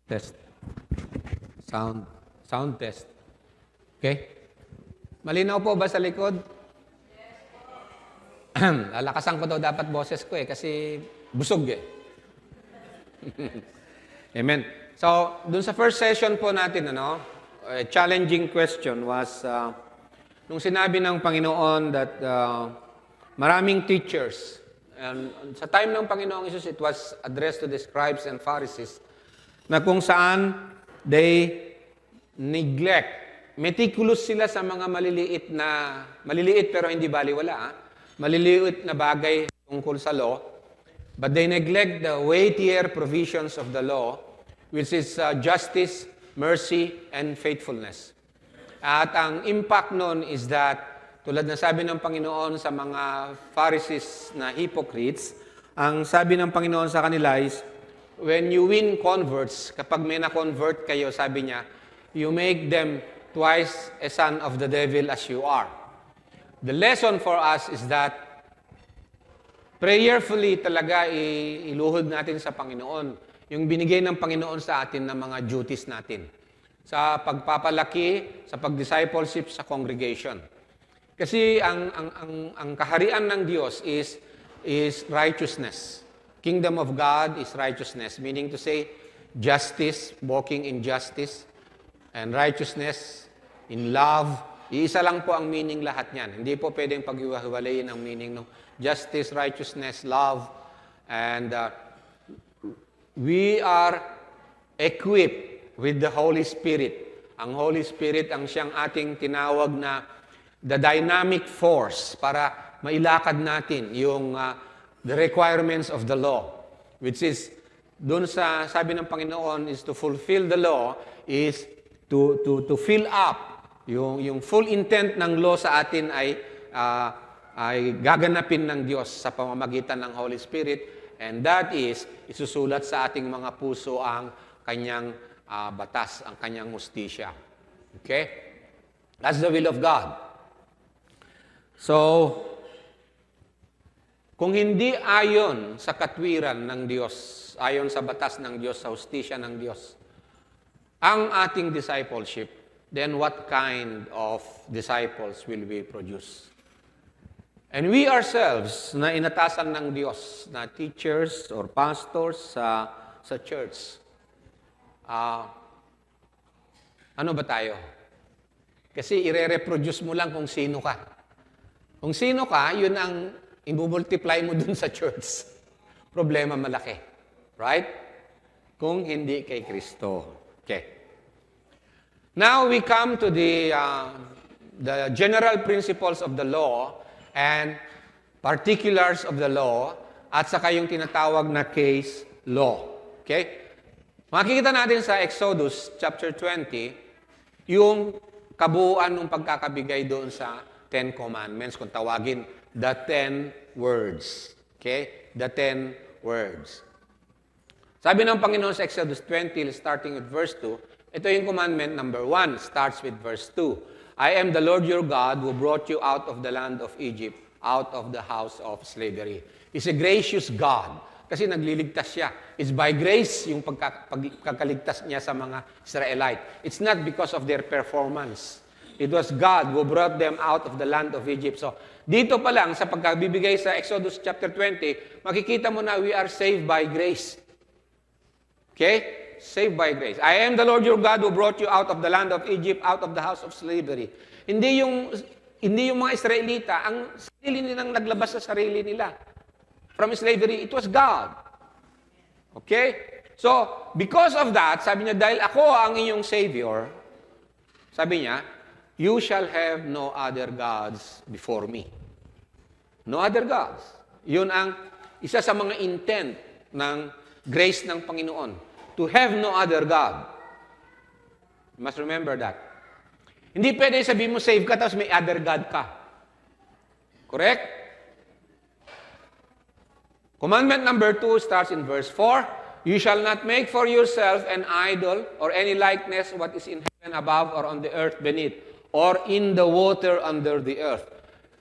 Test. Sound test. Okay? Malinaw po ba sa likod? Lalakasan ko daw dapat boses ko kasi busog Amen. So, dun sa first session po natin, a challenging question was, nung sinabi ng Panginoon that maraming teachers, and sa time ng Panginoong Isus, it was addressed to the scribes and Pharisees, na kung saan they neglect, meticulous sila sa mga maliliit pero hindi baliwala, maliliit na bagay tungkol sa law, but they neglect the weightier provisions of the law, which is justice, mercy, and faithfulness. At ang impact nun is that, tulad na sabi ng Panginoon sa mga Pharisees na hypocrites, ang sabi ng Panginoon sa kanila is, when you win converts, kapag may na-convert kayo, sabi niya, you make them twice a son of the devil as you are. The lesson for us is that prayerfully talaga iluhod natin sa Panginoon yung binigay ng Panginoon sa atin ng mga duties natin. Sa pagpapalaki, sa pag-discipleship sa congregation. Kasi ang kaharian ng Diyos is righteousness. Kingdom of God is righteousness, meaning to say, justice, walking in justice, and righteousness, in love. Iisa lang po ang meaning lahat niyan. Hindi po pwedeng paghiwalayin ang meaning ng justice, righteousness, love, and we are equipped with the Holy Spirit. Ang Holy Spirit ang siyang ating tinawag na the dynamic force para mailakad natin yung the requirements of the law, which is, doon sa sabi ng Panginoon is to fulfill the law, is to fill up yung full intent ng law sa atin ay gaganapin ng Diyos sa pamamagitan ng Holy Spirit, and that is isusulat sa ating mga puso ang kanyang batas, ang kanyang hustisya. Okay? That's the will of God. So, kung hindi ayon sa katwiran ng Diyos, ayon sa batas ng Diyos, sa hustisya ng Diyos, ang ating discipleship, then what kind of disciples will we produce? And we ourselves, na inatasan ng Diyos, na teachers or pastors sa church, ano ba tayo? Kasi ire-reproduce mo lang kung sino ka. Kung sino ka, yun ang i-multiply mo dun sa church. Problema malaki. Right? Kung hindi kay Kristo. Okay. Now we come to the general principles of the law and particulars of the law at saka yung tinatawag na case law. Okay? Makikita natin sa Exodus chapter 20 yung kabuuan ng pagkakabigay doon sa Ten Commandments, kung tawagin the 10 words. Okay? The 10 words. Sabi ng Panginoon sa Exodus 20, starting with verse 2, ito yung commandment number 1, starts with verse 2. I am the Lord your God who brought you out of the land of Egypt, out of the house of slavery. He's a gracious God. Kasi nagliligtas siya. It's by grace yung pagkakaligtas niya sa mga Israelite. It's not because of their performance. It was God who brought them out of the land of Egypt. So, dito pa lang, sa pagkabibigay sa Exodus chapter 20, makikita mo na we are saved by grace. Okay? Saved by grace. I am the Lord your God who brought you out of the land of Egypt, out of the house of slavery. Hindi yung mga Israelita, ang sarili nilang naglabas sa sarili nila. From slavery, it was God. Okay? So, because of that, sabi niya, dahil ako ang inyong Savior, sabi niya, you shall have no other gods before me. No other gods. Yun ang isa sa mga intent ng grace ng Panginoon. To have no other God. You must remember that. Hindi pwede sabihin mo save ka tapos may other God ka. Correct? Commandment number 2 starts in verse 4. You shall not make for yourself an idol or any likeness what is in heaven above or on the earth beneath or in the water under the earth.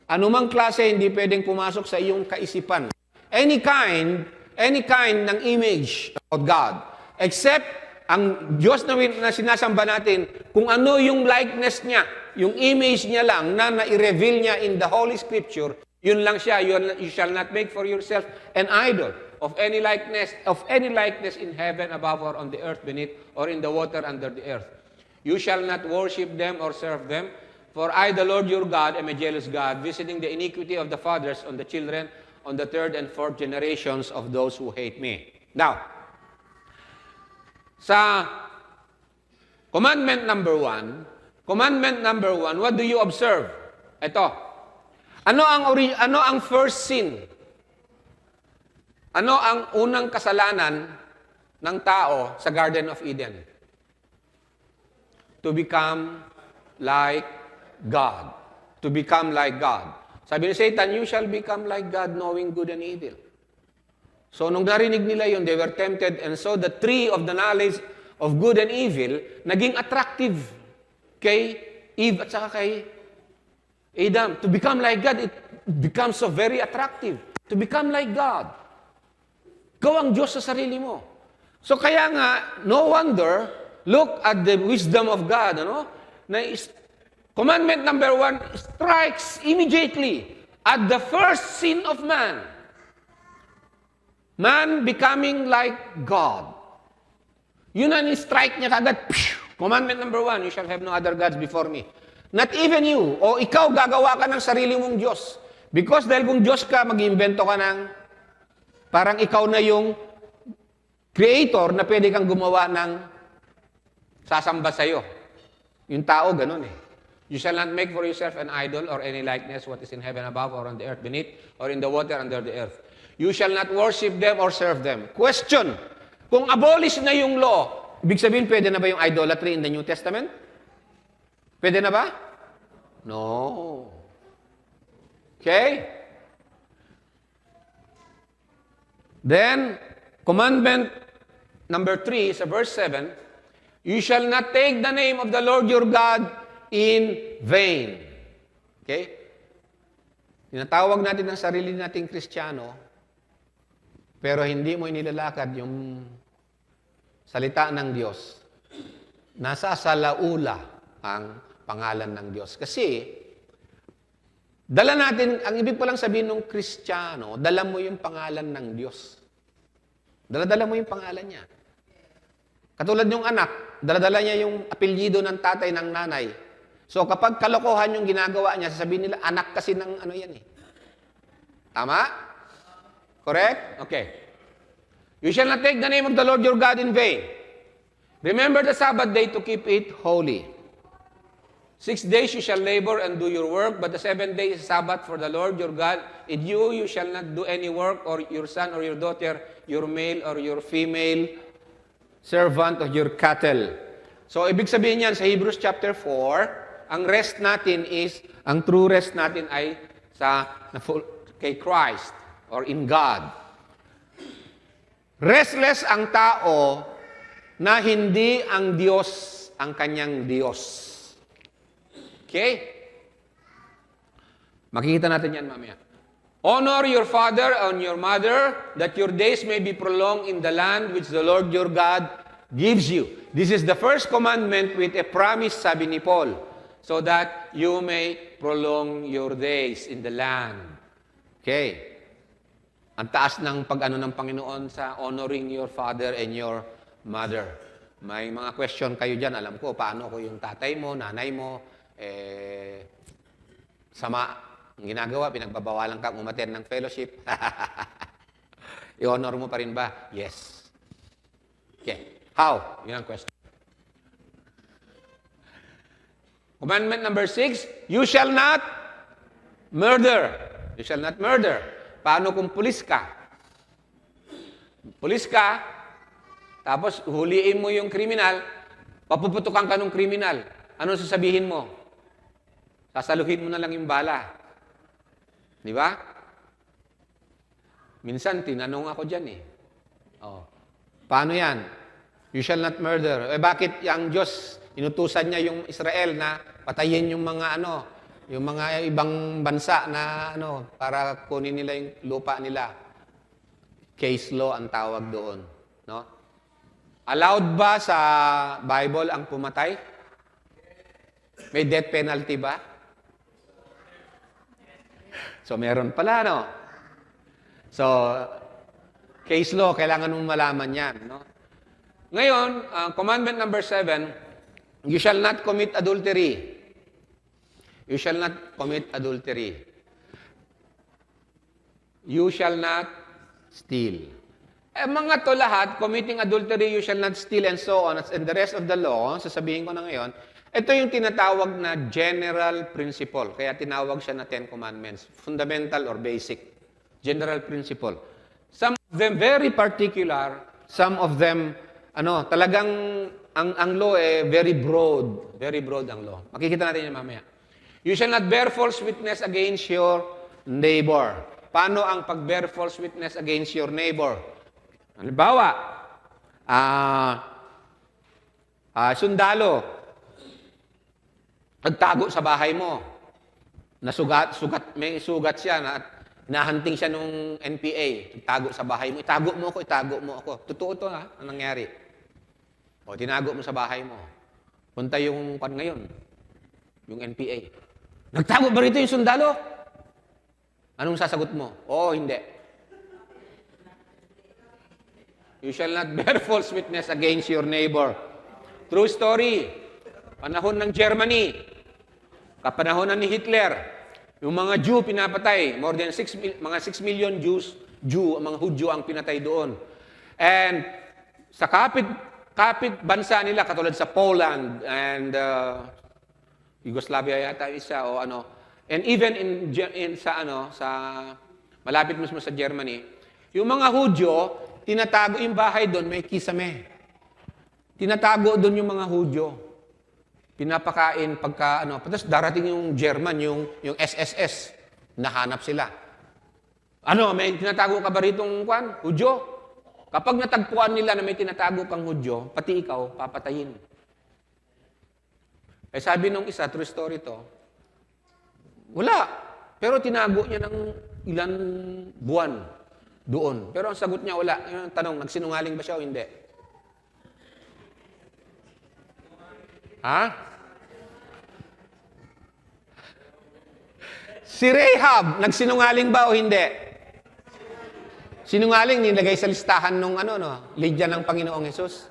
Anumang klase hindi pwedeng pumasok sa iyong kaisipan. Any kind ng image of God, except ang Diyos na sinasamba natin, kung ano yung likeness niya, yung image niya lang na na-reveal niya in the Holy Scripture, yun lang siya. You shall not make for yourself an idol of any likeness in heaven above or on the earth beneath or in the water under the earth. You shall not worship them or serve them, for I, the Lord your God, am a jealous God, visiting the iniquity of the fathers on the children, on the third and fourth generations of those who hate me. Now, sa commandment number one, what do you observe? Ito. Ano ang first sin? Ano ang unang kasalanan ng tao sa Garden of Eden? To become like God. To become like God. Sabi ni Satan, you shall become like God, knowing good and evil. So, nung narinig nila yun, they were tempted, and so the tree of the knowledge of good and evil, naging attractive kay Eve at saka kay Adam. To become like God, it becomes so very attractive. To become like God. Ikaw ang Diyos sa sarili mo. So, kaya nga, no wonder, look at the wisdom of God, ano? Commandment number one strikes immediately at the first sin of man. Man becoming like God. Yun ang strike niya kagad. Commandment number one, you shall have no other gods before me. Not even you, o ikaw gagawa ka ng sarili mong Diyos. Because dahil kung Diyos ka, mag-iimbento ka ng, parang ikaw na yung creator na pwede kang gumawa ng sasamba sa'yo. Yung tao, ganun eh. You shall not make for yourself an idol or any likeness what is in heaven above or on the earth beneath or in the water under the earth. You shall not worship them or serve them. Question, kung abolish na yung law, ibig sabihin, pwede na ba yung idolatry in the New Testament? Pwede na ba? No. Okay? Then, commandment number 3 sa verse 7, you shall not take the name of the Lord your God in vain. Okay? Tinatawag natin ang sarili nating Kristiyano, pero hindi mo inilalakad yung salita ng Diyos. Nasa salaula ang pangalan ng Diyos. Kasi, dala natin, ang ibig palang sabihin ng Kristiyano, dala mo yung pangalan ng Diyos. Dala-dala mo yung pangalan niya. Katulad yung anak, dala-dala niya yung apelyido ng tatay, ng nanay. So, kapag kalokohan yung ginagawa niya, sasabihin nila, anak kasi ng ano yan eh. Tama? Correct? Okay. You shall not take the name of the Lord your God in vain. Remember the Sabbath day to keep it holy. 6 days you shall labor and do your work, but the 7th day is Sabbath for the Lord your God. In you shall not do any work, or your son or your daughter, your male or your female servant of your cattle. So, ibig sabihin yan sa Hebrews chapter 4, ang rest natin is, ang true rest natin ay kay Christ or in God. Restless ang tao na hindi ang Diyos ang kanyang Diyos. Okay? Makikita natin yan mamaya. Honor your father and your mother, that your days may be prolonged in the land which the Lord your God gives you. This is the first commandment with a promise, sabi ni Paul, so that you may prolong your days in the land. Okay. Ang taas ng pag-ano ng Panginoon sa honoring your father and your mother. May mga question kayo dyan. Alam ko, paano ko yung tatay mo, nanay mo, sama ang ginagawa, pinagbabawalan ka umattend ng fellowship. I-honor mo pa rin ba? Yes. Okay. How? Yun ang question. Commandment number 6, you shall not murder. You shall not murder. Paano kung pulis ka? Pulis ka, tapos huliin mo yung kriminal, papuputukan ka ng kriminal. Ano sasabihin mo? Sasaluhin mo na lang yung bala. Di ba? Minsan, tinanong ako dyan eh. Oh. Paano yan? You shall not murder. Bakit ang Diyos, inutusan niya yung Israel na patayin yung mga yung mga ibang bansa na para kunin nila yung lupa nila. Case law ang tawag doon. No? Allowed ba sa Bible ang pumatay? May death penalty ba? So, meron pala, no? So, case law, kailangan mong malaman yan, no? Ngayon, commandment number 7, you shall not commit adultery. You shall not commit adultery. You shall not steal. Mga to lahat, committing adultery, you shall not steal, and so on, and the rest of the law, sasabihin ko na ngayon, ito yung tinatawag na general principle. Kaya tinawag siya na Ten Commandments. Fundamental or basic. General principle. Some of them very particular, some of them, talagang, ang law very broad. Very broad ang law. Makikita natin yan mamaya. You shall not bear false witness against your neighbor. Paano ang pag-bear false witness against your neighbor? Halimbawa, sundalo, nagtago sa bahay mo. May sugat siya, hinahanting siya nung NPA. Nagtago sa bahay mo. Itago mo ako. Totoo to ha, ang nangyari. O, tinago mo sa bahay mo. Punta yung ngayon, yung NPA. Nagtago ba rito yung sundalo? Anong sasagot mo? Oo, hindi. You shall not bear false witness against your neighbor. True story. Panahon ng Germany. Kapanahonan ni Hitler. Yung mga Jew pinapatay. More than 6 million Jews, mga Hudyo ang pinatay doon. And sa kapit bansa nila, katulad sa Poland and Yugoslavia yata isa o ano. And even sa malapit mismo sa Germany, yung mga Hudyo, tinatago yung bahay doon, may kisame. Tinatago doon yung mga Hudyo. Pinapakain pagka tapos darating yung German, yung SSS, nahanap sila. May tinatago ka ba ritong Hudyo? Kapag natagpuan nila na may tinatago kang Hudyo, pati ikaw, papatayin. Sabi nung isa, true story to, wala. Pero tinago niya ng ilan buwan doon. Pero ang sagot niya, wala. Yung tanong, nagsinungaling ba siya o hindi? Ha? Si Rahab, nagsinungaling ba o hindi? Sinungaling, nilagay sa listahan nung Lidya ng Panginoong Hesus.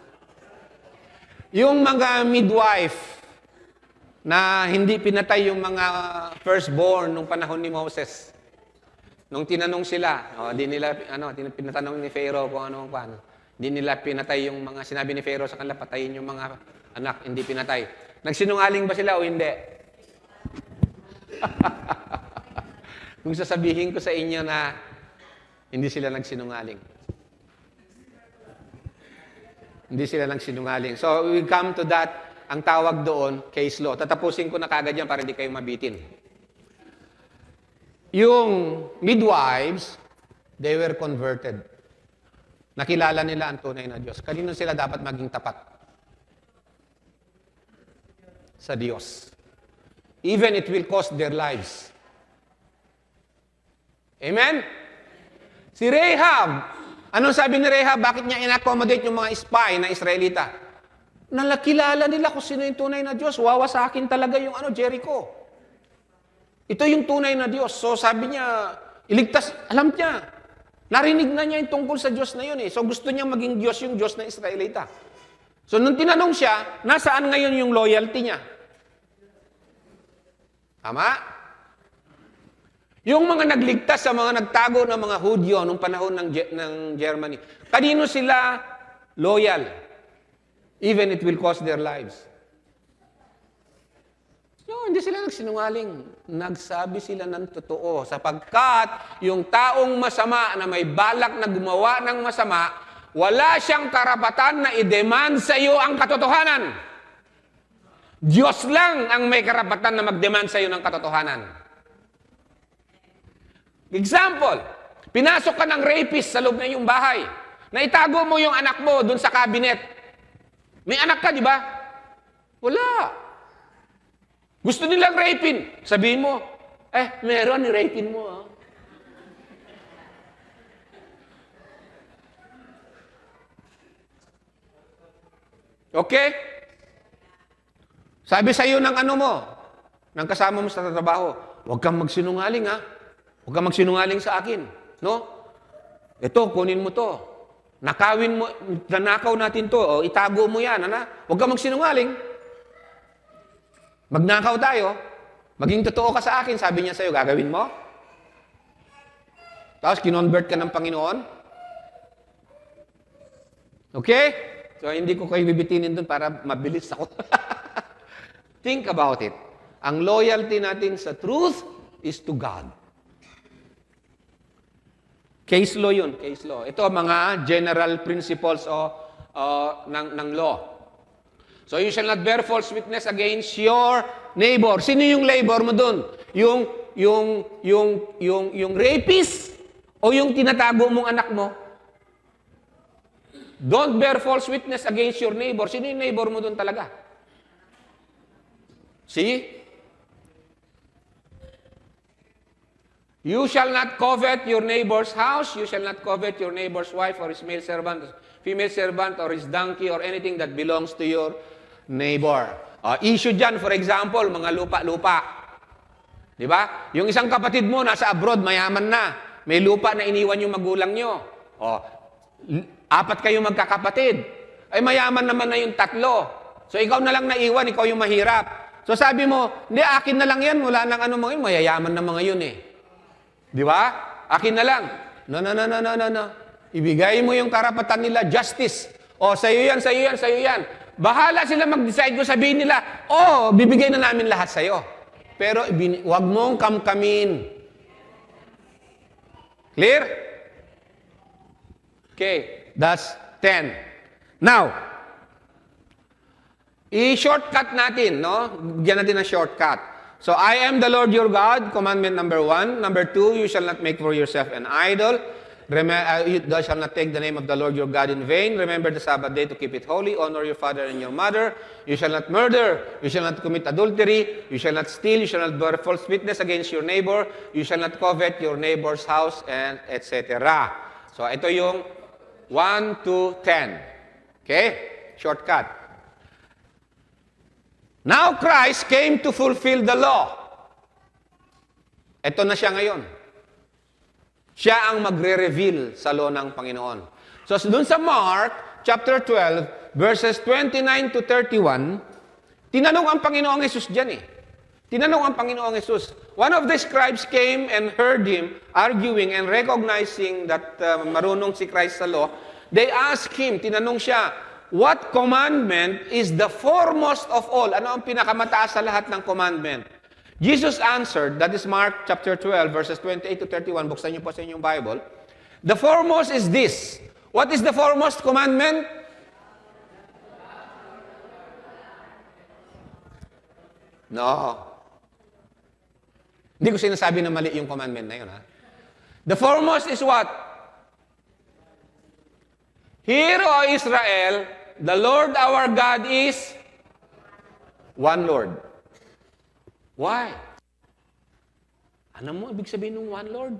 Yung mga midwife na hindi pinatay yung mga firstborn nung panahon ni Moses. Nung tinanong sila, di nila pinatanong ni Pharaoh kung paano. Di nila pinatay yung mga sinabi ni Pharaoh sa kanila, patayin yung mga anak, hindi pinatay. Nagsinungaling ba sila o hindi? Kung sasabihin ko sa inyo na hindi sila nagsinungaling. Hindi sila nagsinungaling. So, we come to that. Ang tawag doon, case law. Tatapusin ko na kagad yan para hindi kayo mabitin. Yung midwives, they were converted. Nakilala nila ang tunay na Diyos. Kanino sila dapat maging tapat? Sa Diyos. Even it will cost their lives. Amen? Si Rahab, anong sabi ni Rahab? Bakit niya in-accommodate yung mga spy na Israelita? Nalakilala nila kung sino yung tunay na Diyos. Wawa sa akin talaga yung Jericho. Ito yung tunay na Diyos. So sabi niya, iligtas, alam niya. Narinig na niya yung tungkol sa Diyos na yun eh. So gusto niya maging Diyos yung Diyos na Israelita. So nung tinanong siya, nasaan ngayon yung loyalty niya? Tama? Yung mga nagligtas sa mga nagtago ng mga Hudyo nung panahon ng Germany, kanino sila loyal? Even it will cost their lives. No, hindi sila nagsinungaling. Nagsabi sila ng totoo. Sapagkat yung taong masama na may balak na gumawa ng masama, wala siyang karapatan na i-demand sa iyo ang katotohanan. Diyos lang ang may karapatan na mag-demand sa iyo ng katotohanan. Example, pinasok ka ng rapist sa loob ng iyong bahay. Naitago mo yung anak mo dun sa cabinet. May anak ka, di ba? Wala. Gusto nilang rapin. Sabihin mo, meron, ni-rapin mo. Ha? Okay? Sabi sa iyo ng ano mo, ng kasama mo sa trabaho, huwag kang magsinungaling ha. Huwag kang magsinungaling sa akin. No? Ito, kunin mo to. Nakawin mo, nanakaw natin to. O, itago mo yan. Ano? Huwag kang magsinungaling. Magnakaw tayo. Maging totoo ka sa akin, sabi niya sa iyo, gagawin mo? Tapos, kinonvert ka ng Panginoon? Okay? So, hindi ko kayo bibitinin dun para mabilis ako. Think about it. Ang loyalty natin sa truth is to God. Case law yun, case law. Ito mga general principles ng law. So, you shall not bear false witness against your neighbor. Sino yung neighbor mo dun? Yung rapist o yung tinatago mong anak mo? Don't bear false witness against your neighbor. Sino yung neighbor mo dun talaga? See? You shall not covet your neighbor's house. You shall not covet your neighbor's wife or his male servant, female servant, or his donkey, or anything that belongs to your neighbor. Issue dyan, for example, mga lupa-lupa. Di ba? Yung isang kapatid mo nasa abroad, mayaman na. May lupa na iniwan yung magulang nyo. 4 kayo magkakapatid. Ay mayaman naman na yung 3. So ikaw na lang naiwan, ikaw yung mahirap. So sabi mo, hindi, akin na lang yan. Wala nang ano mga yun. Mayayaman na mga yun eh. Di ba? Akin na lang. No. Ibigay mo yung karapatan nila, justice. Sa'yo yan, sa'yo yan, sa'yo yan. Bahala sila mag-decide kung sabihin nila, bibigay na namin lahat sa'yo. Pero wag mong kamkamin. Clear? Okay, that's 10. Now, i-shortcut natin, no? Bigyan natin ng shortcut. So, I am the Lord your God, commandment number 1. Number 2, you shall not make for yourself an idol. Thou shalt not take the name of the Lord your God in vain. Remember the Sabbath day to keep it holy. Honor your father and your mother. You shall not murder. You shall not commit adultery. You shall not steal. You shall not bear false witness against your neighbor. You shall not covet your neighbor's house, and etc. So, ito yung 1 to 10. Okay? Shortcut. Now Christ came to fulfill the law. Ito na siya ngayon. Siya ang magre-reveal sa law ng Panginoon. So, dun sa Mark, chapter 12, verses 29 to 31, tinanong ang Panginoong Hesus dyan eh. Tinanong ang Panginoong Hesus. One of the scribes came and heard him arguing and recognizing that marunong si Christ sa law. They asked him, tinanong siya, what commandment is the foremost of all? Ano ang pinakamataas sa lahat ng commandment? Jesus answered, that is Mark chapter 12, verses 28 to 31. Buksan niyo po sa inyong Bible. The foremost is this. What is the foremost commandment? No. Hindi ko sinasabi na mali yung commandment na yun, ha? The foremost is what? Hear, O Israel, the Lord our God is one Lord. Why? Ano mo ibig sabihin ng one Lord?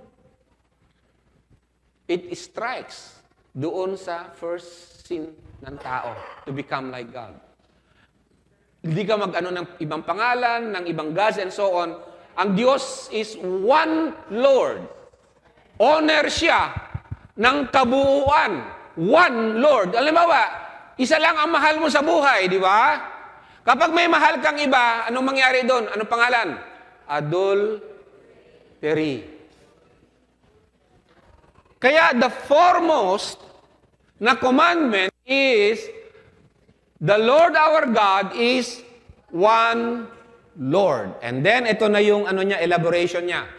It strikes doon sa first sin ng tao to become like God. Hindi ka mag-ano ng ibang pangalan, ng ibang gods and so on. Ang Diyos is one Lord. Owner siya ng kabuuan. One Lord. Alam mo ba, isa lang ang mahal mo sa buhay, di ba? Kapag may mahal kang iba, anong mangyari doon? Anong pangalan? Adultery. Kaya the foremost na commandment is the Lord our God is one Lord. And then, ito na yung elaboration niya.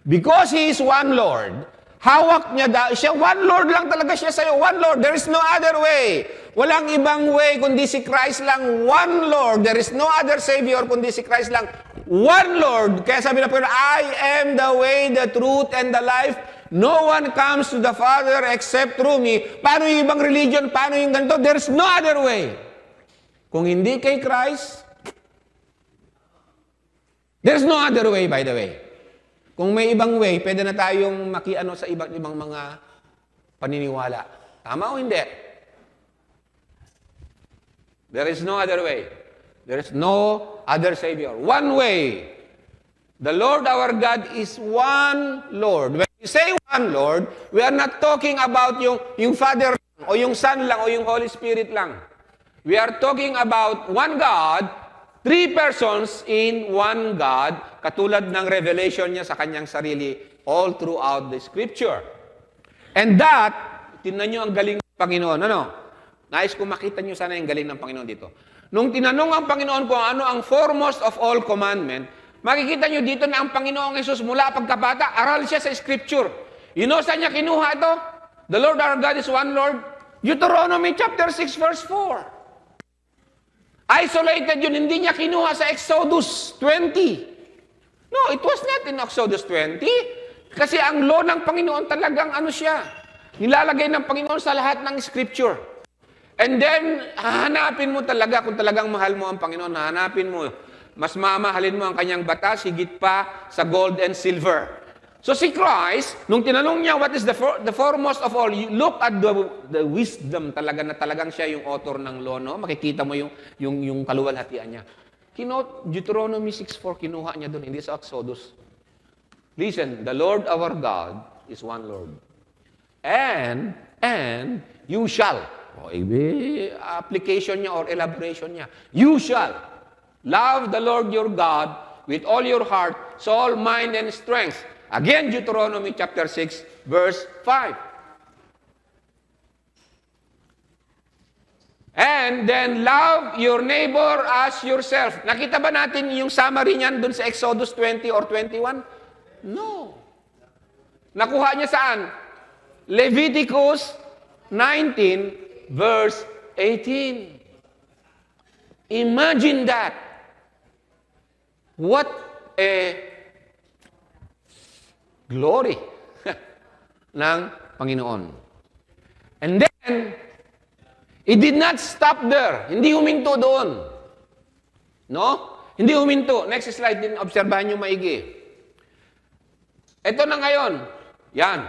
Because He is one Lord, hawak niya siya, one Lord lang talaga siya sa'yo. One Lord. There is no other way. Walang ibang way kundi si Christ lang. One Lord. There is no other Savior kundi si Christ lang. One Lord. Kaya sabi na po, I am the way, the truth, and the life. No one comes to the Father except through me. Paano yung ibang religion? Paano yung ganito? There is no other way. Kung hindi kay Christ, there is no other way, by the way. Kung may ibang way, pwede na tayong makiano sa ibang mga paniniwala. Tama o hindi? There is no other way. There is no other Savior. One way. The Lord our God is one Lord. When we say one Lord, we are not talking about yung Father lang, o yung Son lang, o yung Holy Spirit lang. We are talking about one God, three persons in one God, katulad ng revelation niya sa kanyang sarili all throughout the Scripture. And that, tingnan nyo ang galing ng Panginoon. Ano? Nais ko makita nyo sana yung galing ng Panginoon dito. Nung tinanong ang Panginoon kung ano ang foremost of all commandment, makikita nyo dito na ang Panginoong Jesus mula pagkabata, aral siya sa Scripture. You know saan niya kinuha ito? The Lord our God is one Lord. Deuteronomy chapter 6 verse 4. Isolated yun, hindi niya kinuha sa Exodus 20. No, it was not in Exodus 20. Kasi ang law ng Panginoon talagang ano siya. Nilalagay ng Panginoon sa lahat ng Scripture. And then, hahanapin mo talaga kung talagang mahal mo ang Panginoon. Hahanapin mo. Mas mamahalin mo ang kanyang batas, higit pa sa gold and silver. So si Christ, nung tinanong niya, what is the foremost of all? You look at the wisdom talaga na talagang siya yung author ng law, no? Makikita mo yung kaluwalhatian niya. Deuteronomy 6:4, kinuha niya doon, hindi sa Exodus. Listen, the Lord our God is one Lord. And you shall, application niya or elaboration niya, you shall love the Lord your God with all your heart, soul, mind, and strength. Again, Deuteronomy chapter 6, verse 5. And then love your neighbor as yourself. Nakita ba natin yung summary niyan dun sa Exodus 20 or 21? No. Nakuha niya saan? Leviticus 19, verse 18. Imagine that. What a glory ng Panginoon. And then, it did not stop there. Hindi huminto doon. No? Hindi huminto. Next slide din, obserbahan nyo maigi. Ito na ngayon. Yan.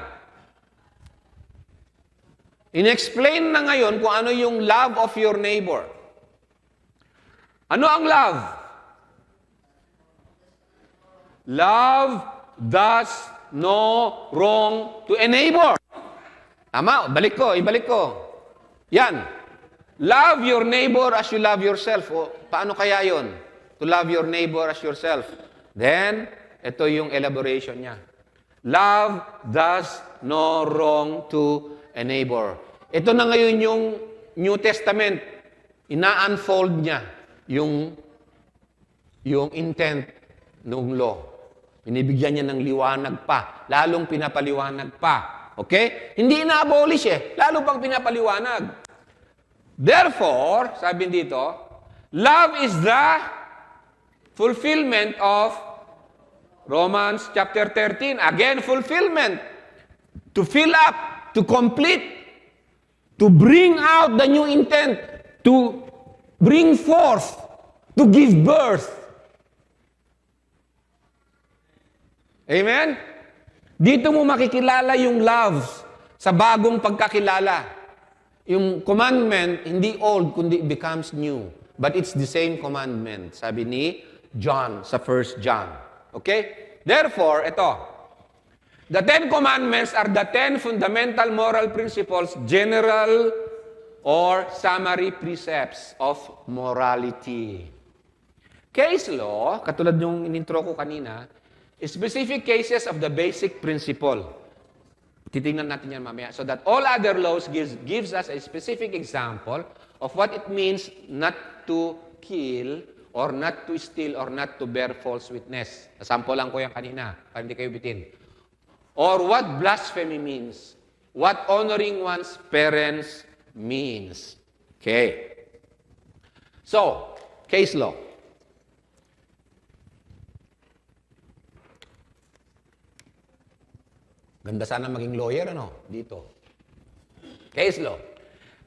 In-explain na ngayon kung ano yung love of your neighbor. Ano ang love? Love does no wrong to a neighbor. Tama, ibalik ko. Yan. Love your neighbor as you love yourself. O, paano kaya yon? To love your neighbor as yourself. Then, ito yung elaboration niya. Love does no wrong to a neighbor. Ito na ngayon yung New Testament. Ina-unfold niya yung intent ng law. Binibigyan niya ng liwanag pa. Lalong pinapaliwanag pa. Okay? Hindi ina-abolish lalo pang pinapaliwanag. Therefore, sabi dito, love is the fulfillment of Romans chapter 13. Again, fulfillment. To fill up, to complete, to bring out the new intent, to bring forth, to give birth. Amen? Dito mo makikilala yung love sa bagong pagkakilala. Yung commandment, hindi old, kundi becomes new. But it's the same commandment, sabi ni John sa 1 John. Okay? Therefore, ito. The 10 commandments are the 10 fundamental moral principles, general or summary precepts of morality. Case law, katulad yung inintro ko kanina, specific cases of the basic principle. Titingnan natin yan mamaya. So that all other laws gives us a specific example of what it means not to kill or not to steal or not to bear false witness. Nasample lang ko yan kanina, para hindi kayo bitin. Or what blasphemy means. What honoring one's parents means. Okay. So, case law. Ganda sana maging lawyer, Dito. Case law.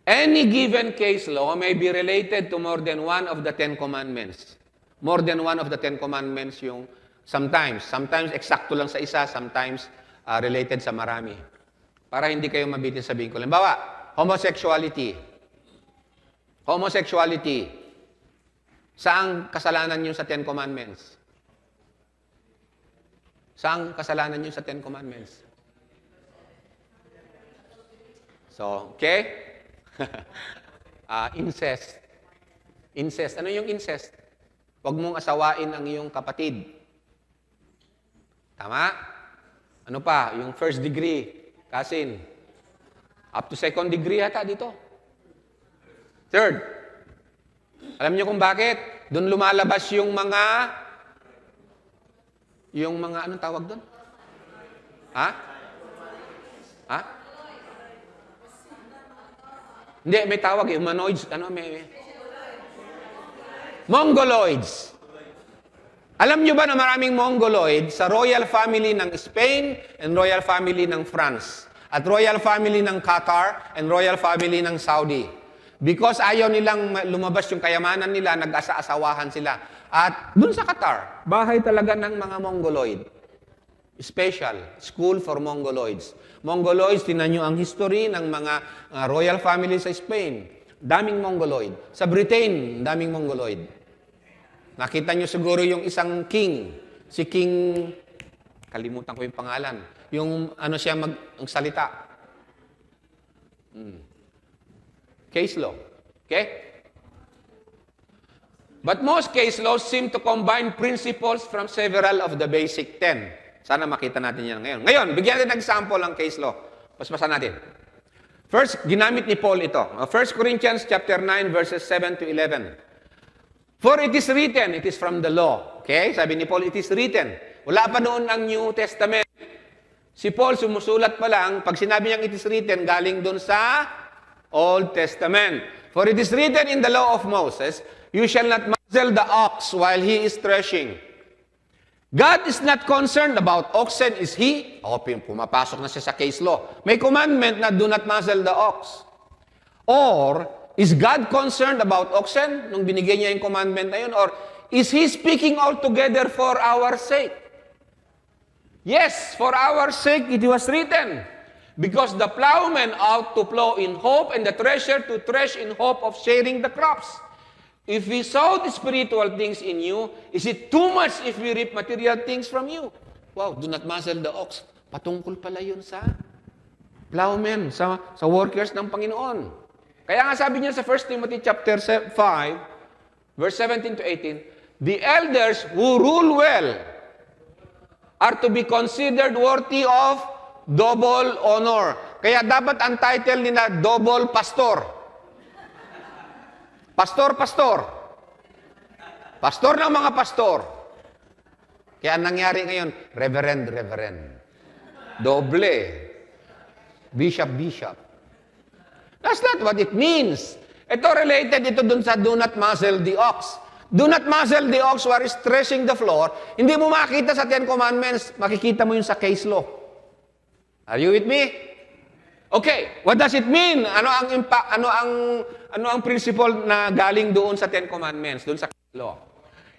Any given case law may be related to more than one of the 10 commandments. More than one of the 10 commandments yung sometimes eksakto lang sa isa, sometimes related sa marami. Para hindi kayo mabitin sabihin ko. Halimbawa, homosexuality. Homosexuality. Saang kasalanan yun sa Ten Commandments? Saang kasalanan yun sa Ten Commandments? So, okay? Incest. Incest. Ano yung incest? Huwag mong asawain ang iyong kapatid. Tama? Ano pa? Yung first degree, cousin. Up to second degree yata dito. Third. Alam niyo kung bakit? Doon lumalabas yung mga, anong tawag doon? Ha? Ha? Hindi, may tawag eh. Humanoids. Mongoloids. Alam nyo ba na maraming Mongoloid sa royal family ng Spain and royal family ng France? At royal family ng Qatar and royal family ng Saudi. Because ayaw nilang lumabas yung kayamanan nila, nag-asa-asawahan sila. At dun sa Qatar, bahay talaga ng mga Mongoloid. Special, school for Mongoloids. Mongoloids, tinan nyo ang history ng mga royal family sa Spain. Daming Mongoloid. Sa Britain, daming Mongoloid. Nakita nyo siguro yung isang king. Si King, kalimutan ko yung pangalan. Yung ano siya magsalita. Case law. Okay? But most case laws seem to combine principles from several of the basic 10. Sana makita natin yan ngayon. Ngayon, bigyan natin ng example ang case law. Paspasan natin. First, ginamit ni Paul ito. 1 Corinthians chapter 9, verses 7 to 11. For it is written, it is from the law. Okay? Sabi ni Paul, it is written. Wala pa noon ang New Testament. Si Paul, sumusulat pa lang, pag sinabi niyang it is written, galing doon sa Old Testament. For it is written in the law of Moses, you shall not muzzle the ox while he is threshing. God is not concerned about oxen, is He? Pumapasok na siya sa case law. May commandment na do not muzzle the ox. Or, is God concerned about oxen nung binigay niya yung commandment na yun? Or, is He speaking altogether for our sake? Yes, for our sake it was written. Because the plowman ought to plow in hope and the thresher to thresh in hope of sharing the crops. If we sow the spiritual things in you, is it too much if we reap material things from you? Wow, do not muzzle the ox. Patungkol pala yun sa plowmen, sa workers ng Panginoon. Kaya nga sabi niya sa 1 Timothy chapter 5, verse 17 to 18, the elders who rule well are to be considered worthy of double honor. Kaya dapat ang title nila, double pastor. Pastor. Pastor ng mga pastor. Kaya ang nangyari ngayon, reverend. Doble. Bishop. That's not what it means. Ito related ito dun sa do not muzzle the ox. Do not muzzle the ox while is threshing the floor. Hindi mo makita sa Ten Commandments, makikita mo yun sa case law. Are you with me? Okay, what does it mean? Ano ang principle na galing doon sa Ten Commandments, doon sa law?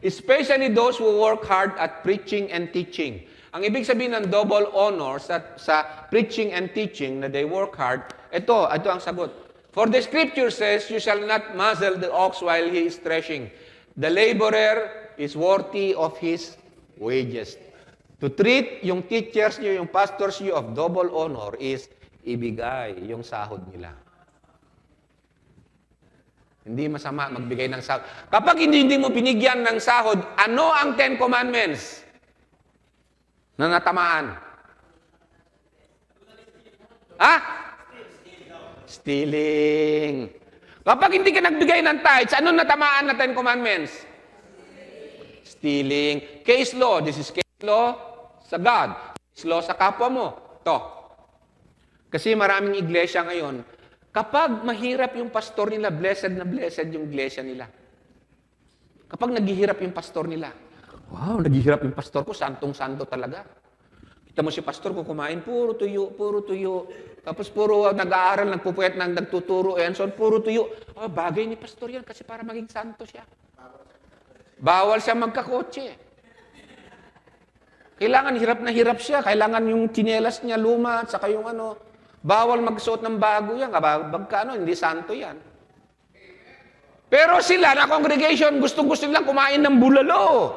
Especially those who work hard at preaching and teaching. Ang ibig sabihin ng double honor sa preaching and teaching na they work hard, ito ang sagot. For the scripture says, you shall not muzzle the ox while he is threshing. The laborer is worthy of his wages. To treat yung teachers nyo, yung pastors nyo of double honor is ibigay yung sahod nila. Hindi masama magbigay ng sahod. Kapag hindi mo binigyan ng sahod, ano ang Ten Commandments na natamaan? Ha? Stealing. Kapag hindi ka nagbigay ng tithes, ano natamaan na Ten Commandments? Stealing. Case law. This is case law sa God. Case law sa kapwa mo. Ito. Kasi maraming iglesia ngayon, kapag mahirap yung pastor nila, blessed na blessed yung iglesia nila. Kapag naghihirap yung pastor nila, wow, naghihirap yung pastor ko, santong-santo talaga. Kita mo si pastor ko kumain, puro tuyo. Tapos puro nag-aaral, nagpupuyat, nagtuturo, and so on, puro tuyo. Oh, bagay ni pastor yan kasi para maging santo siya. Bawal siya magkakotse. Kailangan hirap na hirap siya. Kailangan yung tsinelas niya luma at saka yung bawal magsuot ng bago yan. Hindi santo yan. Pero sila na congregation, gustong-gusto nilang kumain ng bulalo.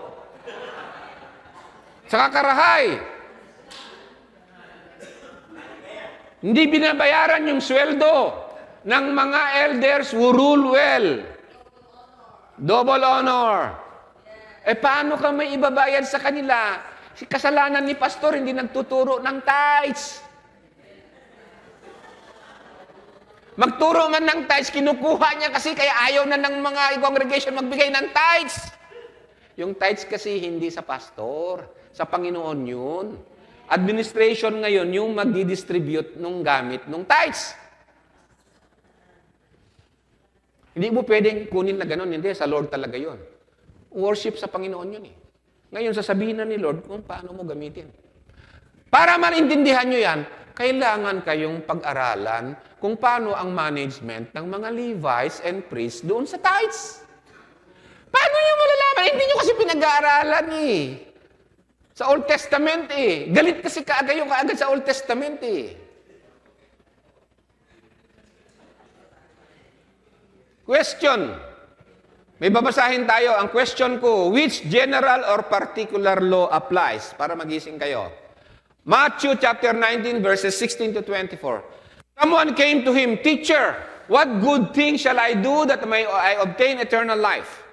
Saka karahay. Hindi binabayaran yung sweldo ng mga elders who rule well. Double honor. Paano ka may ibabayad sa kanila? Kasalanan ni pastor, hindi nagtuturo ng tithes. Magturo man ng tithes, kinukuha niya kasi kaya ayaw na ng mga congregation magbigay ng tithes. Yung tithes kasi hindi sa pastor, sa Panginoon yun. Administration ngayon yung magdi-distribute ng gamit ng tithes. Hindi mo pwedeng kunin na ganun, hindi, sa Lord talaga yun. Worship sa Panginoon yun eh. Ngayon, sasabihin na ni Lord kung paano mo gamitin. Para maintindihan nyo yan, kailangan kayong pag-aralan kung paano ang management ng mga Levites and priests doon sa tithes. Paano nyo malalaman? Hindi nyo kasi pinag-aaralan eh. Sa Old Testament eh. Galit kasi kaagad sa Old Testament eh. Question. May babasahin tayo. Ang question ko, which general or particular law applies? Para magising kayo. Matthew chapter 19 verses 16 to 24. Someone came to him, Teacher, what good thing shall I do that I obtain eternal life?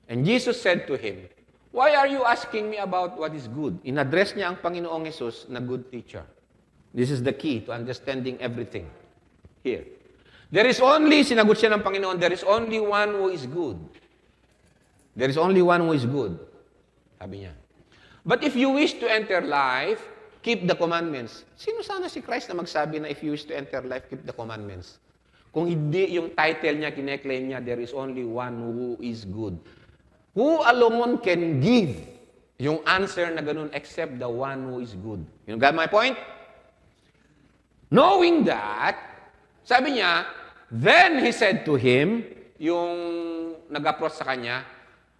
And Jesus said to him, Why are you asking me about what is good? In-address niya ang Panginoong Jesus na good teacher. This is the key to understanding everything here. There is only, sinagot siya ng Panginoon, there is only one who is good. There is only one who is good. Sabi niya. But if you wish to enter life, keep the commandments. Sino sana si Christ na magsabi na if you wish to enter life, keep the commandments? Kung hindi yung title niya, kine-claim niya, there is only one who is good. Who alone can give yung answer na ganun except the one who is good? You got my point? Knowing that, sabi niya, then he said to him, yung nag-approach sa kanya,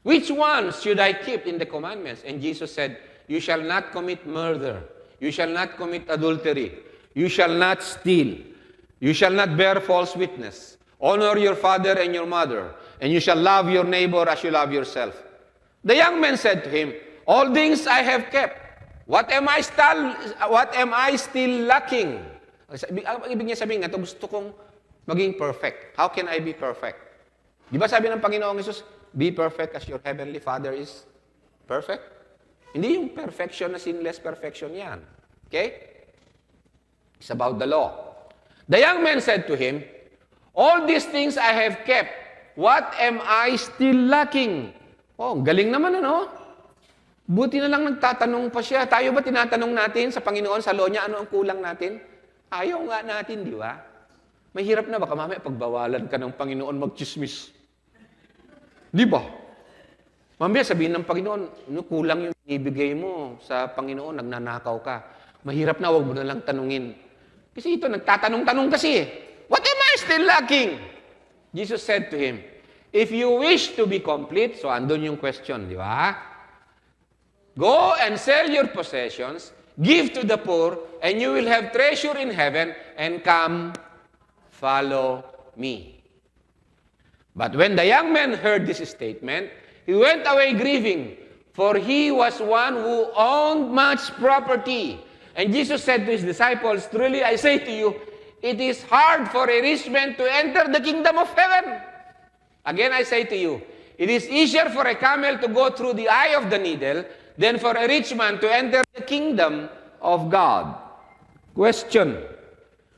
which one should I keep in the commandments? And Jesus said, you shall not commit murder. You shall not commit adultery. You shall not steal. You shall not bear false witness. Honor your father and your mother. And you shall love your neighbor as you love yourself. The young man said to him, all things I have kept. What am I still lacking? Ibig niya sabihin nga, gusto kong maging perfect. How can I be perfect? Di ba sabi ng Panginoong Jesus, be perfect as your heavenly Father is perfect? Hindi yung perfection na sinless perfection yan. Okay? It's about the law. The young man said to him, all these things I have kept. What am I still lacking? Oh, galing naman ano? Buti na lang nagtatanong pa siya. Tayo ba tinatanong natin sa Panginoon, sa law niya, ano ang kulang natin? Ayaw nga natin, di ba? Mahirap na baka mamaya pagbawalan ka ng Panginoon magchismis. Di ba? Mamaya sabihin ng Panginoon, kulang yung ibigay mo sa Panginoon, nagnanakaw ka. Mahirap na, huwag mo na lang tanungin. Kasi ito, nagtatanong-tanong kasi. What am I still lacking? Jesus said to him, if you wish to be complete, so andun yung question, di ba? Go and sell your possessions, give to the poor, and you will have treasure in heaven, and come, follow me. But when the young man heard this statement, he went away grieving, for he was one who owned much property. And Jesus said to his disciples, truly I say to you, it is hard for a rich man to enter the kingdom of heaven. Again I say to you, it is easier for a camel to go through the eye of the needle than for a rich man to enter the kingdom of God. Question,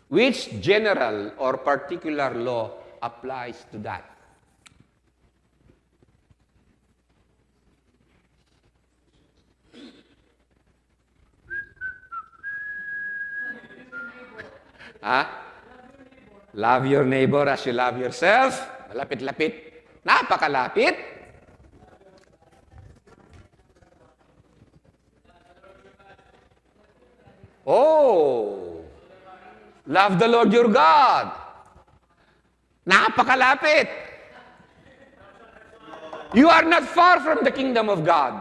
which general or particular law applies to that? Love your neighbor as you love yourself. Malapit-lapit. Napakalapit. Oh, love the Lord your God. Napakalapit. You are not far from the kingdom of God.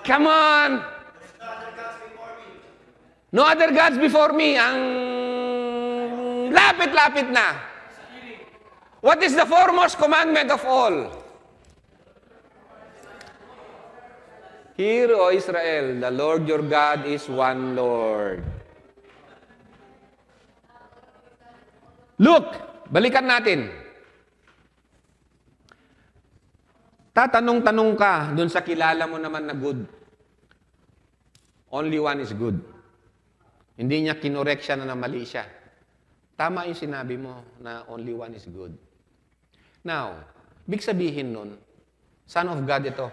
Come on. No other gods before me. Ang lapit-lapit na. What is the foremost commandment of all? Hear, O Israel, the Lord your God is one Lord. Look, balikan natin. Tatanong-tanong ka dun sa kilala mo naman na good. Only one is good. Hindi niya kinorek siya na mali siya. Tama yung sinabi mo na only one is good. Now, big sabihin nun, Son of God ito.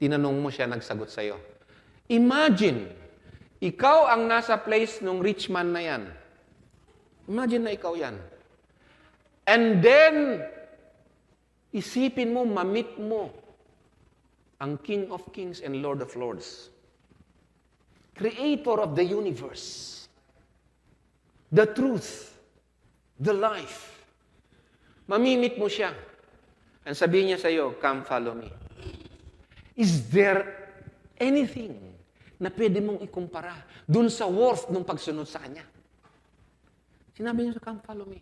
Tinanong mo siya, nagsagot sa'yo. Imagine, ikaw ang nasa place ng rich man na yan. Imagine na ikaw yan. And then, isipin mo, mamit mo ang King of Kings and Lord of Lords. Creator of the universe. The truth. The life. Mamimit mo siya. And sabihin niya sa'yo, come follow me. Is there anything na pwede mong ikumpara dun sa worth ng pagsunod sa Kanya? Sinabi niya sa come follow me.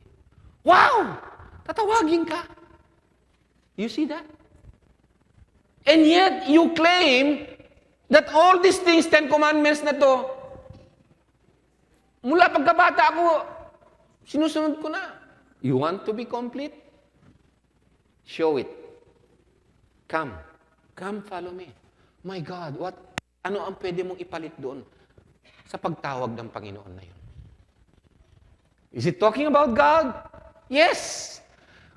Wow! Tatawagin ka. You see that? And yet, you claim that all these things, 10 commandments na to, mula pagkabata ako, sinusunod ko na. You want to be complete? Show it. Come. Come, follow me. My God, ano ang pwede mong ipalit doon sa pagtawag ng Panginoon na yun? Is it talking about God? Yes.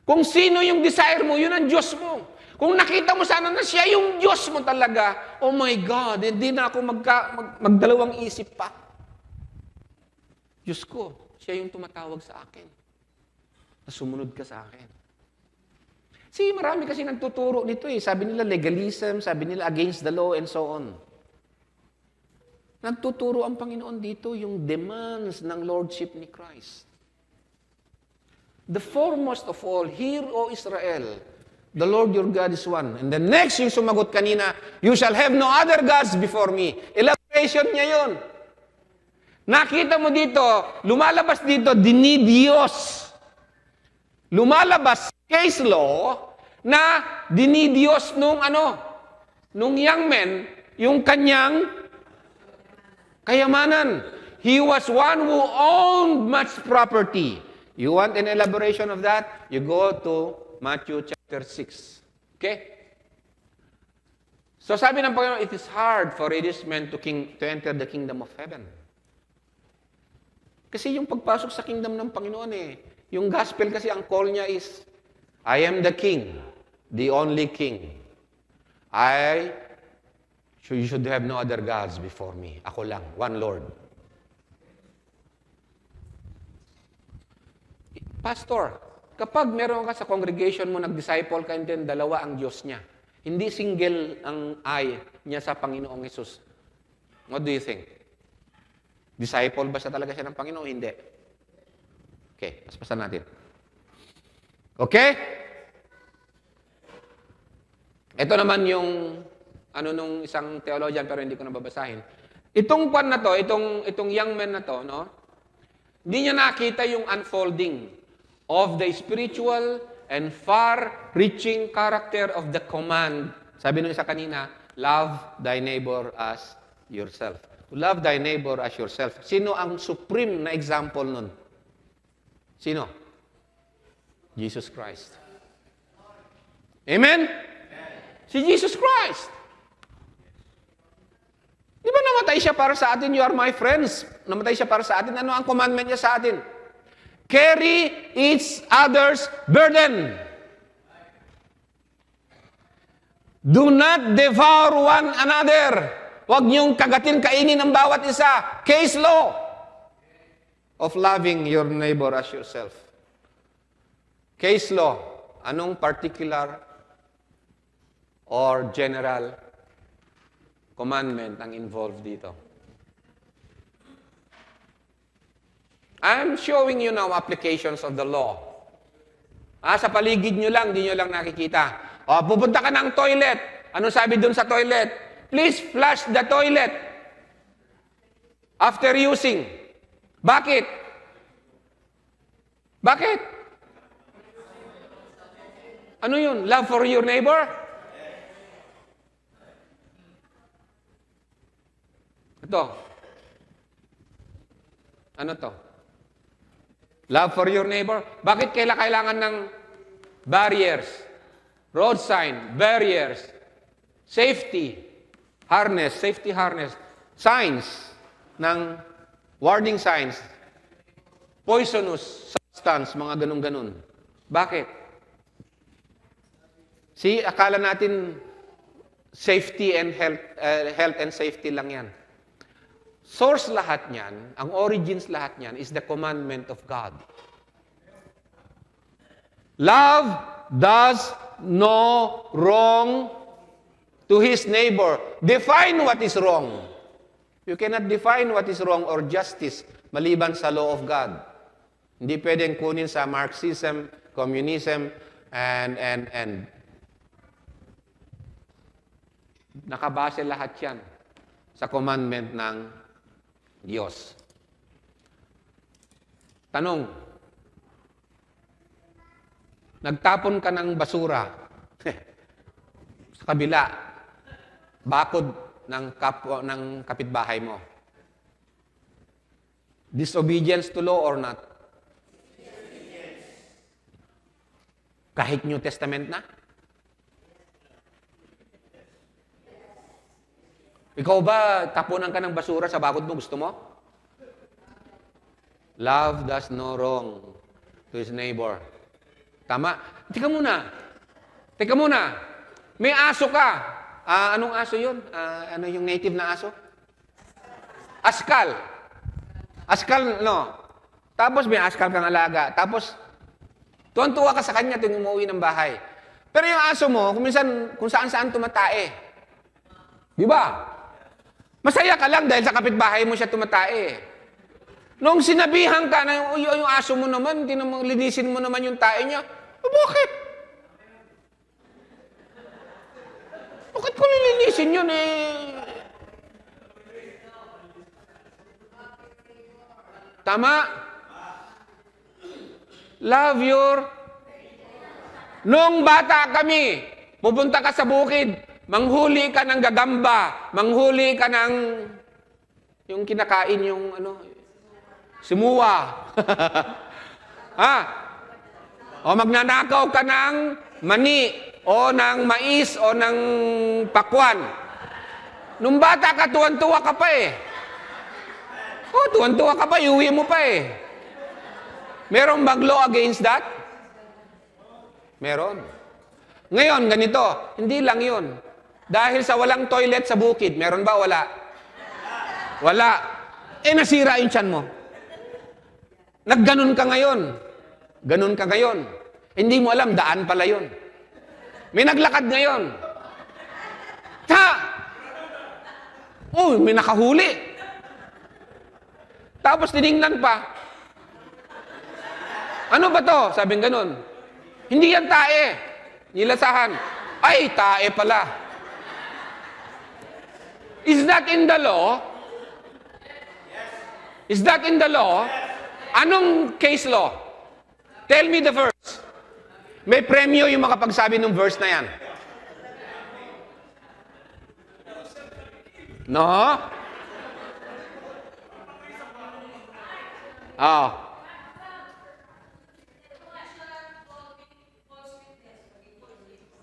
Kung sino yung desire mo, yun ang Diyos mo. Kung nakita mo sana na siya yung Diyos mo talaga, oh my God, hindi na ako magdalawang isip pa. Diyos ko, siya yung tumatawag sa akin. Sumunod ka sa akin. Marami kasi nagtuturo nito eh. Sabi nila legalism, sabi nila against the law, and so on. Nagtuturo ang Panginoon dito yung demands ng Lordship ni Christ. The foremost of all, hear, O Israel, the Lord your God is one. And the next yung sumagot kanina, you shall have no other gods before me. Elaboration niya yun. Nakita mo dito, lumalabas dito, dinidiyos. Lumalabas case law na dinidiyos nung young man, yung kanyang kayamanan. He was one who owned much property. You want an elaboration of that? You go to Matthew chapter 6. Okay? So sabi ng Panginoon, it is hard for a rich man to enter the kingdom of heaven. Kasi yung pagpasok sa kingdom ng Panginoon yung gospel kasi ang call niya is, I am the king, the only king. You should have no other gods before me. Ako lang, one Lord. Pastor, kapag meron ka sa congregation mo, nag-disciple ka, and then dalawa ang Diyos niya. Hindi single ang I niya sa Panginoong Hesus. What do you think? Disciple ba siya talaga siya ng Panginoon? Hindi. Okay, paspasan natin. Okay? Ito naman yung nung isang theologian pero hindi ko nababasahin. Itong kwan na to, itong young man na to, hindi niya nakita yung unfolding of the spiritual and far-reaching character of the command. Sabi nung isa kanina, love thy neighbor as yourself. To love thy neighbor as yourself. Sino ang supreme na example nun? Sino? Jesus Christ. Amen? Si Jesus Christ. Di ba namatay siya para sa atin? You are my friends. Namatay siya para sa atin. Ano ang commandment niya sa atin? Carry each other's burden. Do not devour one another. Huwag niyong kagatin, kainin ng bawat isa. Case law of loving your neighbor as yourself. Case law, anong particular or general commandment ang involved dito? I'm showing you now applications of the law. Sa paligid nyo lang, di nyo lang nakikita. Pupunta ka ng toilet. Ano sabi dun sa toilet? Please flush the toilet after using. Bakit? Bakit? Ano yun? Love for your neighbor? Ito. Ano to? Love for your neighbor? Bakit kailangan ng barriers, road sign, barriers, safety harness, signs ng warning signs, poisonous substance, mga ganun-ganun. Bakit? Akala natin safety and health and safety lang yan. Source lahat niyan, ang origins lahat niyan is the commandment of God. Love does no wrong to his neighbor. Define what is wrong. You cannot define what is wrong or justice maliban sa law of God. Hindi pwedeng kunin sa Marxism, communism, and nakabase lahat yan sa commandment ng Diyos. Tanong, nagtapon ka ng basura sa kabila, bakod ng kapitbahay mo. Disobedience to law or not? Kahit New Testament na? Ikaw ba, tapunan ka ng basura sa bakod mo, gusto mo? Love does no wrong to his neighbor. Tama? Teka muna. May aso ka. Anong aso yun? Ano yung native na aso? Askal. Askal, no. Tapos may askal kang alaga. Tapos, tuwan-tuwa ka sa kanya tuwing umuwi ng bahay. Pero yung aso mo, kung saan-saan tumatae. Di ba? Masaya ka lang dahil sa kapitbahay mo siya tumatae. Nung sinabihan ka na yung aso mo naman, linisin mo naman yung tae niya, bakit? Bakit ko lilinisin yun Tama? Love your... Nung bata kami, pupunta ka sa bukid, manghuli ka ng gagamba, manghuli ka ng yung kinakain yung simuwa. O magnanakaw ka ng mani o ng mais o ng pakwan. Nung bata ka, tuwan-tuwa ka pa tuwan-tuwa ka pa, iuwi mo pa Merong bang law against that? Meron. Ngayon, ganito, hindi lang yun. Dahil sa walang toilet sa bukid, meron ba? Wala. Nasira yung tiyan mo. Nagganon ka ngayon. Hindi mo alam, daan pala yun. May naglakad ngayon. May nakahuli. Tapos tiningnan pa. Ano ba to? Sabing ganon. Hindi yan tae. Nilasahan. Ay, tae pala. Is that in the law? Is that in the law? Anong case law? Tell me the verse. May premyo yung makapagsabi ng verse na yan. No?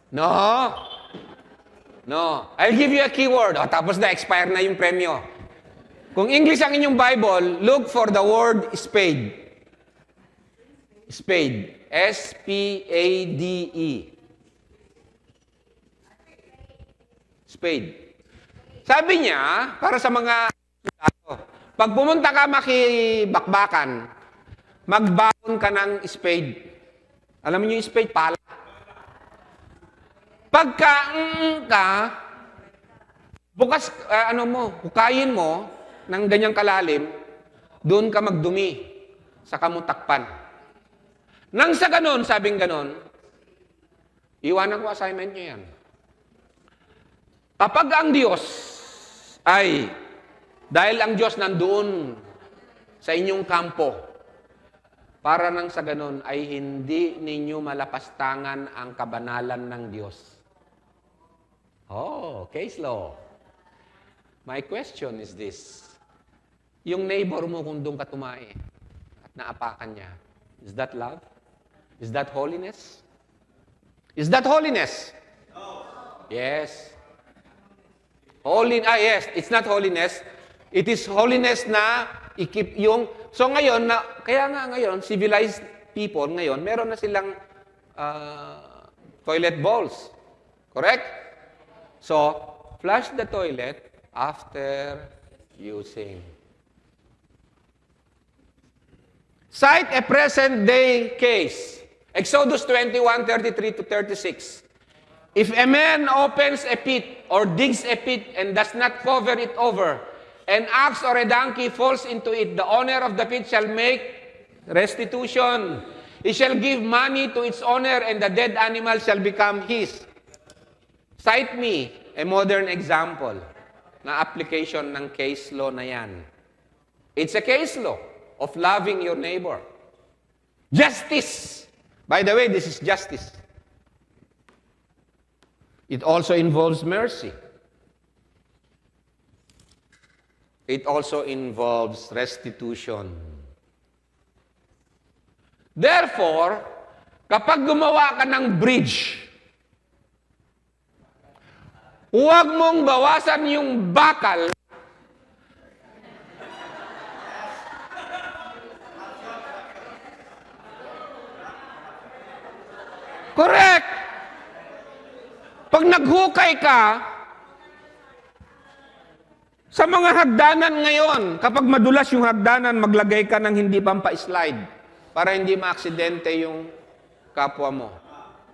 No. I'll give you a keyword. Tapos na, expire na yung premyo. Kung English ang inyong Bible, look for the word spade. Spade. S-P-A-D-E. Spade. Sabi niya, para sa mga pag pumunta ka makibakbakan, magbaon ka ng spade. Alam niyo yung spade? Pala. Pagka bukas, hukayin mo ng ganyang kalalim, doon ka magdumi sa kamutakpan. Nang sa ganon, sabing ganon, iwanan ko assignment nyo yan. Kapag ang Diyos dahil ang Diyos nandoon sa inyong kampo para nang sa ganun ay hindi ninyo malapastangan ang kabanalan ng Diyos. Oh, case law. My question is this. Yung neighbor mo kung doon ka tumae at naapakan niya, is that love? Is that holiness? Is that holiness? No. Yes. Yes, it's not holiness. It is holiness na ikip yung... So ngayon, kaya nga ngayon, civilized people ngayon, meron na silang toilet bowls. Correct? So, flush the toilet after using. Cite a present-day case. Exodus 21:33-36. If a man opens a pit or digs a pit and does not cover it over, an ox or a donkey falls into it, the owner of the pit shall make restitution. He shall give money to its owner and the dead animal shall become his. Cite me a modern example na application ng case law na yan. It's a case law of loving your neighbor. Justice. By the way, this is justice. It also involves mercy. It also involves restitution. Therefore, kapag gumawa ka ng bridge, huwag mong bawasan yung bakal correct. Pag naghukay ka, sa mga hagdanan ngayon, kapag madulas yung hagdanan, maglagay ka ng hindi pampa-slide para hindi maaksidente yung kapwa mo.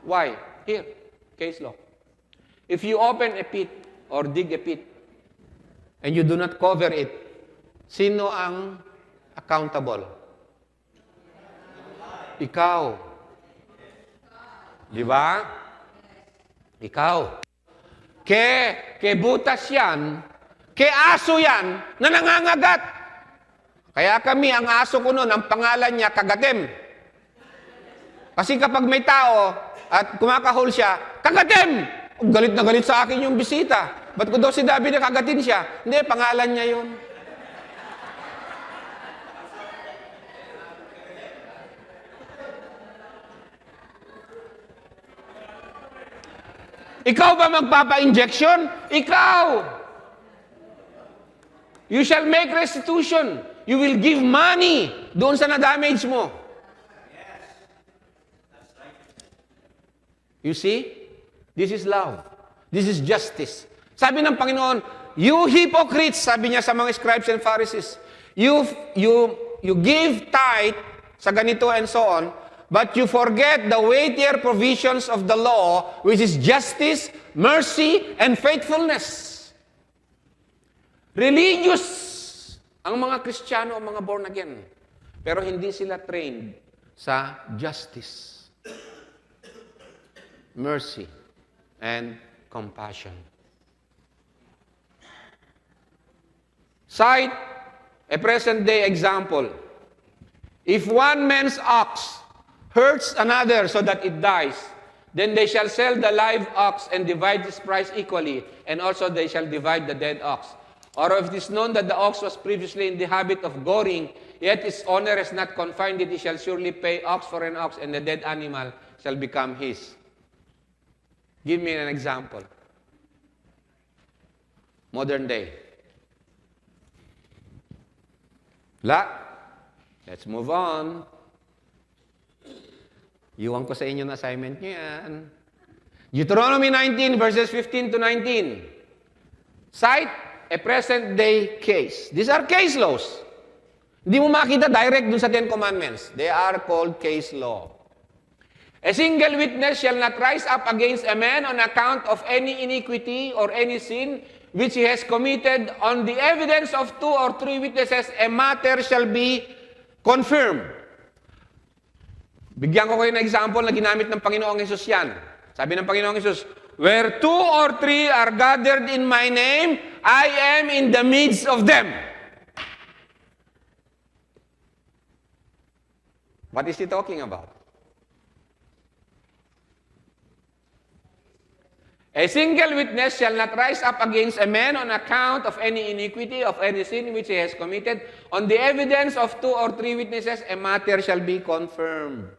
Why? Here, case law. If you open a pit or dig a pit and you do not cover it, sino ang accountable? Ikaw. Di ba? Ikaw. Ke butas yan, ke aso yan na nangangagat. Kaya kami, ang aso ko noon, ang pangalan niya, Kagatim. Kasi kapag may tao at kumakahol siya, Kagatim! Galit na galit sa akin yung bisita. Ba't ko daw si David na kagatin siya? Hindi, pangalan niya yun. Ikaw ba magpapa-injection? Ikaw! You shall make restitution. You will give money doon sa na-damage mo. You see? This is love. This is justice. Sabi ng Panginoon, you hypocrites, sabi niya sa mga scribes and Pharisees, you give tithe sa ganito and so on, but you forget the weightier provisions of the law, which is justice, mercy, and faithfulness. Religious ang mga Kristiyano, ang mga born again. Pero hindi sila trained sa justice, mercy, and compassion. Cite a present-day example. If one man's ox hurts another so that it dies, then they shall sell the live ox and divide its price equally, and also they shall divide the dead ox. Or if it is known that the ox was previously in the habit of goring, yet its owner has not confined it, he shall surely pay ox for an ox, and the dead animal shall become his. Give me an example. Modern day. Let's move on. Iwan ko sa inyo na assignment nyo yan. Deuteronomy 19 verses 15 to 19. Cite a present-day case. These are case laws. Hindi mo makita direct dun sa Ten Commandments. They are called case law. A single witness shall not rise up against a man on account of any iniquity or any sin which he has committed. On the evidence of 2 or 3 witnesses, a matter shall be confirmed. Bigyan ko kayo ng example na ginamit ng Panginoong Hesus yan. Sabi ng Panginoong Hesus, where 2 or 3 are gathered in my name, I am in the midst of them. What is he talking about? A single witness shall not rise up against a man on account of any iniquity, of any sin which he has committed. On the evidence of 2 or 3 witnesses, a matter shall be confirmed.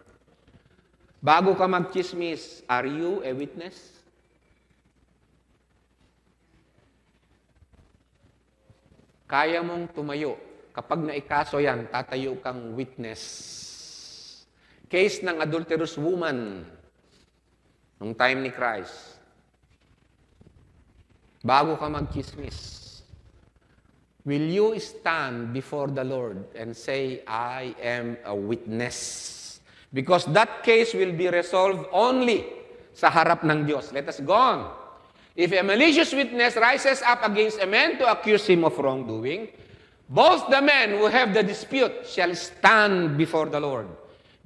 Bago ka magchismis, are you a witness? Kaya mong tumayo. Kapag naikaso yan, tatayo kang witness. Case ng adulterous woman nung time ni Christ. Bago ka magchismis, will you stand before the Lord and say, I am a witness? Because that case will be resolved only sa harap ng Diyos. Let us go on. If a malicious witness rises up against a man to accuse him of wrongdoing, both the men who have the dispute shall stand before the Lord,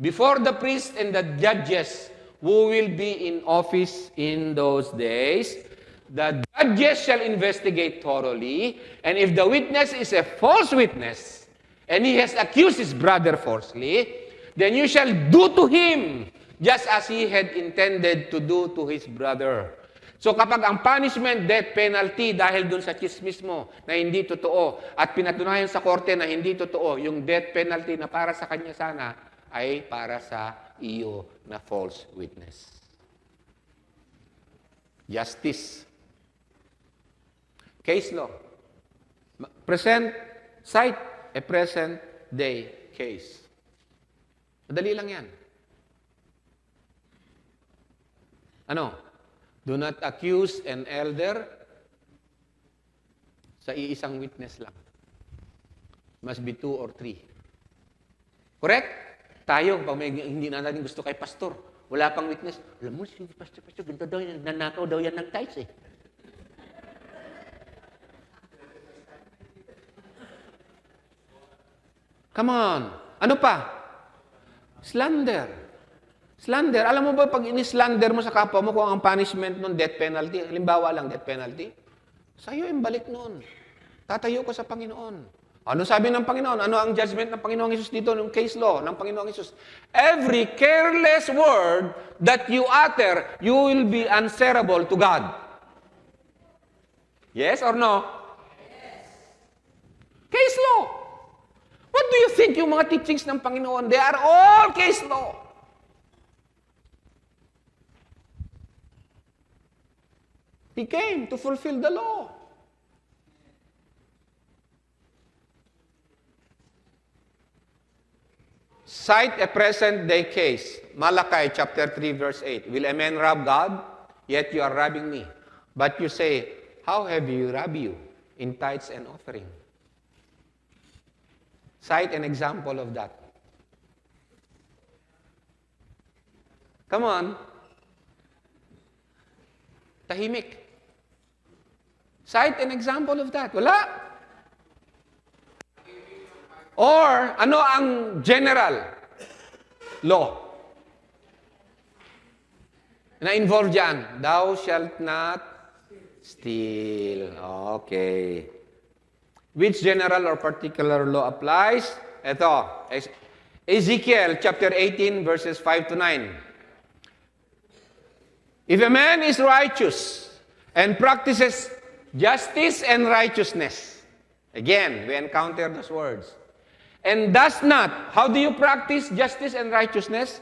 before the priests and the judges who will be in office in those days. The judges shall investigate thoroughly, and if the witness is a false witness, and he has accused his brother falsely, then you shall do to him just as he had intended to do to his brother. So kapag ang punishment, death penalty, dahil dun sa chismis mo na hindi totoo, at pinatunayan sa korte na hindi totoo, yung death penalty na para sa kanya sana, ay para sa iyo na false witness. Justice. Case law. Cite a present day case. Madali lang yan. Ano? Do not accuse an elder sa iisang witness lang. Must be 2 or 3. Correct? Tayo, pag may hindi na natin gusto kay pastor, wala pang witness. Alam mo, si pastor, ganito daw yan, nanakaw daw yan ng tithes eh. Come on. Ano pa? Slander. Slander. Alam mo ba pag ini-slander mo sa kapwa mo kung ang punishment nun, death penalty, halimbawa lang death penalty, sa'yo yung balik nun. Tatayo ko sa Panginoon. Ano sabi ng Panginoon? Ano ang judgment ng Panginoong Hesus dito ng case law ng Panginoong Hesus? Every careless word that you utter, you will be answerable to God. Yes or no? Yes. Case law. What do you think yung mga teachings ng Panginoon? They are all case law. He came to fulfill the law. Cite a present-day case. Malachi chapter 3 verse 8. Will a man rob God? Yet you are robbing me. But you say, how have you robbed you? In tithes and offering. Cite an example of that. Come on. Tahimik. Cite an example of that. Wala. Or, ano ang general law na involved dyan? Thou shalt not steal. Okay. Which general or particular law applies? Ito, Ezekiel chapter 18 verses 5 to 9. If a man is righteous and practices justice and righteousness, again, we encounter those words, and does not, how do you practice justice and righteousness?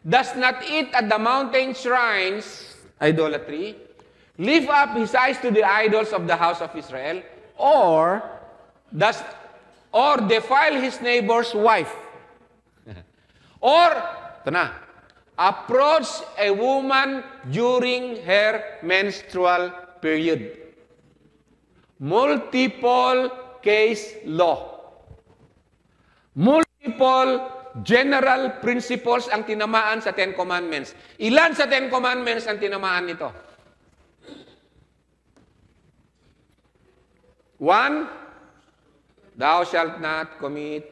Does not eat at the mountain shrines, idolatry, lift up his eyes to the idols of the house of Israel, or defile his neighbor's wife. Or, ito na, approach a woman during her menstrual period. Multiple case law. Multiple general principles ang tinamaan sa Ten Commandments. Ilan sa Ten Commandments ang tinamaan nito? 1, thou shalt not commit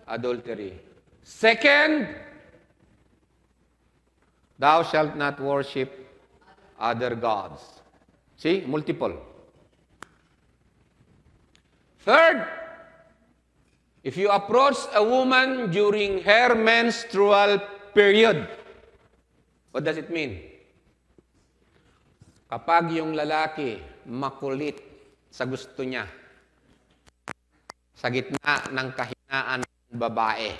adultery. 2, thou shalt not worship other gods. See? Multiple. 3, If you approach a woman during her menstrual period, what does it mean? Kapag yung lalaki makulit sa gusto niya, sa gitna ng kahinaan ng babae.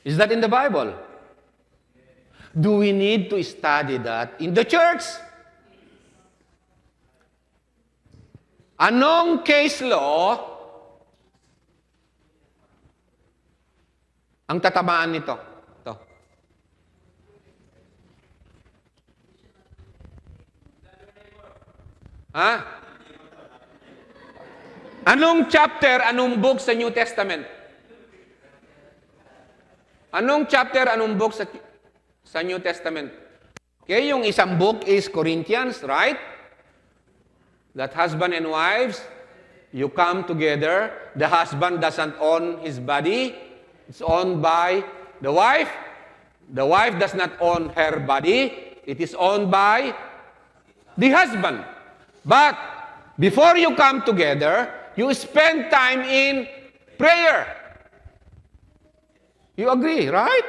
Is that in the Bible? Do we need to study that in the church? Anong case law ang tatamaan nito? Ito. Ha? Anong chapter, anong book sa New Testament? Anong chapter, anong book sa New Testament? Okay, yung isang book is Corinthians, right? That husband and wives, you come together. The husband doesn't own his body. It's owned by the wife. The wife does not own her body. It is owned by the husband. But before you come together, you spend time in prayer. You agree, right?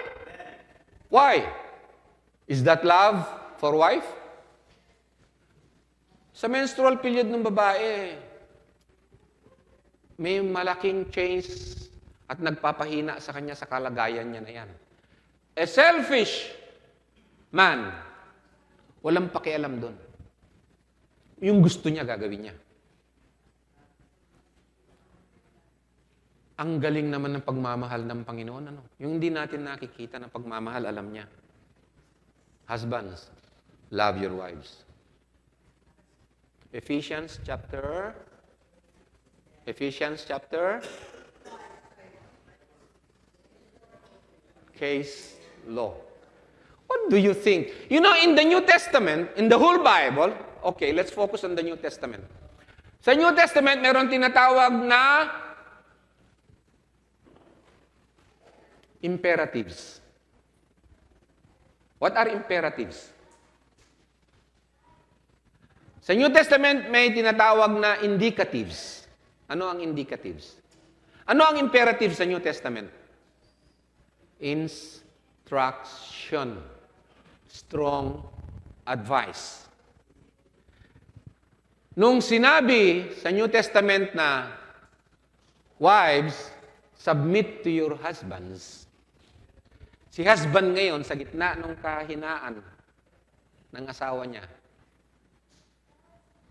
Why? Is that love for wife? Sa menstrual period ng babae, may malaking change at nagpapahina sa kanya sa kalagayan niya na yan. A selfish man, walang pakialam doon. Yung gusto niya, gagawin niya. Ang galing naman ng pagmamahal ng Panginoon. Ano? Yung hindi natin nakikita ng pagmamahal, alam niya. Husbands, love your wives. Ephesians chapter case law. What do you think? You know, in the New Testament, in the whole Bible, okay, let's focus on the New Testament. Sa New Testament, meron tinatawag na imperatives. What are imperatives? Sa New Testament, may tinatawag na indicatives. Ano ang indicatives? Ano ang imperative sa New Testament? Instruction. Strong advice. Nung sinabi sa New Testament na, wives, submit to your husbands. Si husband ngayon, sa gitna ng kahinaan ng asawa niya,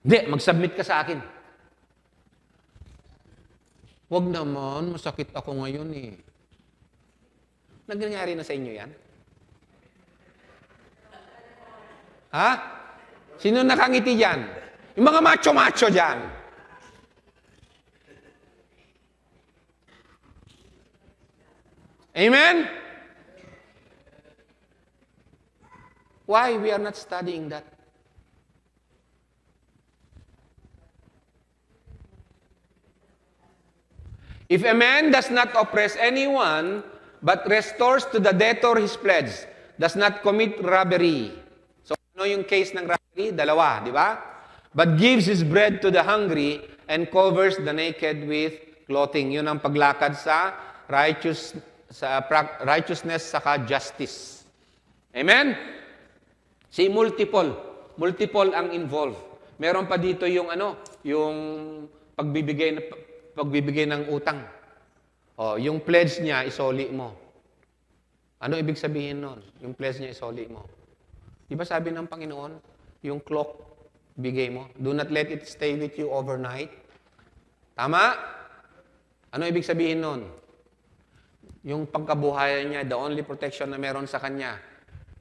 hindi, mag-submit ka sa akin. Huwag naman, masakit ako ngayon eh. Nangyayari na sa inyo yan? Ha? Sino nakangiti dyan? Yung mga macho-macho dyan. Amen? Why we are not studying that? If a man does not oppress anyone, but restores to the debtor his pledge, does not commit robbery. So, ano yung case ng robbery? Dalawa, di ba? But gives his bread to the hungry and covers the naked with clothing. Yun ang paglakad sa righteousness saka justice. Amen? Si multiple. Multiple ang involved. Meron pa dito yung yung pagbibigay ng utang. O, yung pledge niya, isoli mo. Ano ibig sabihin nun? Yung pledge niya, isoli mo. Di ba sabi ng Panginoon, yung clock, bigay mo. Do not let it stay with you overnight. Tama? Ano ibig sabihin nun? Yung pagkabuhayan niya, the only protection na meron sa kanya.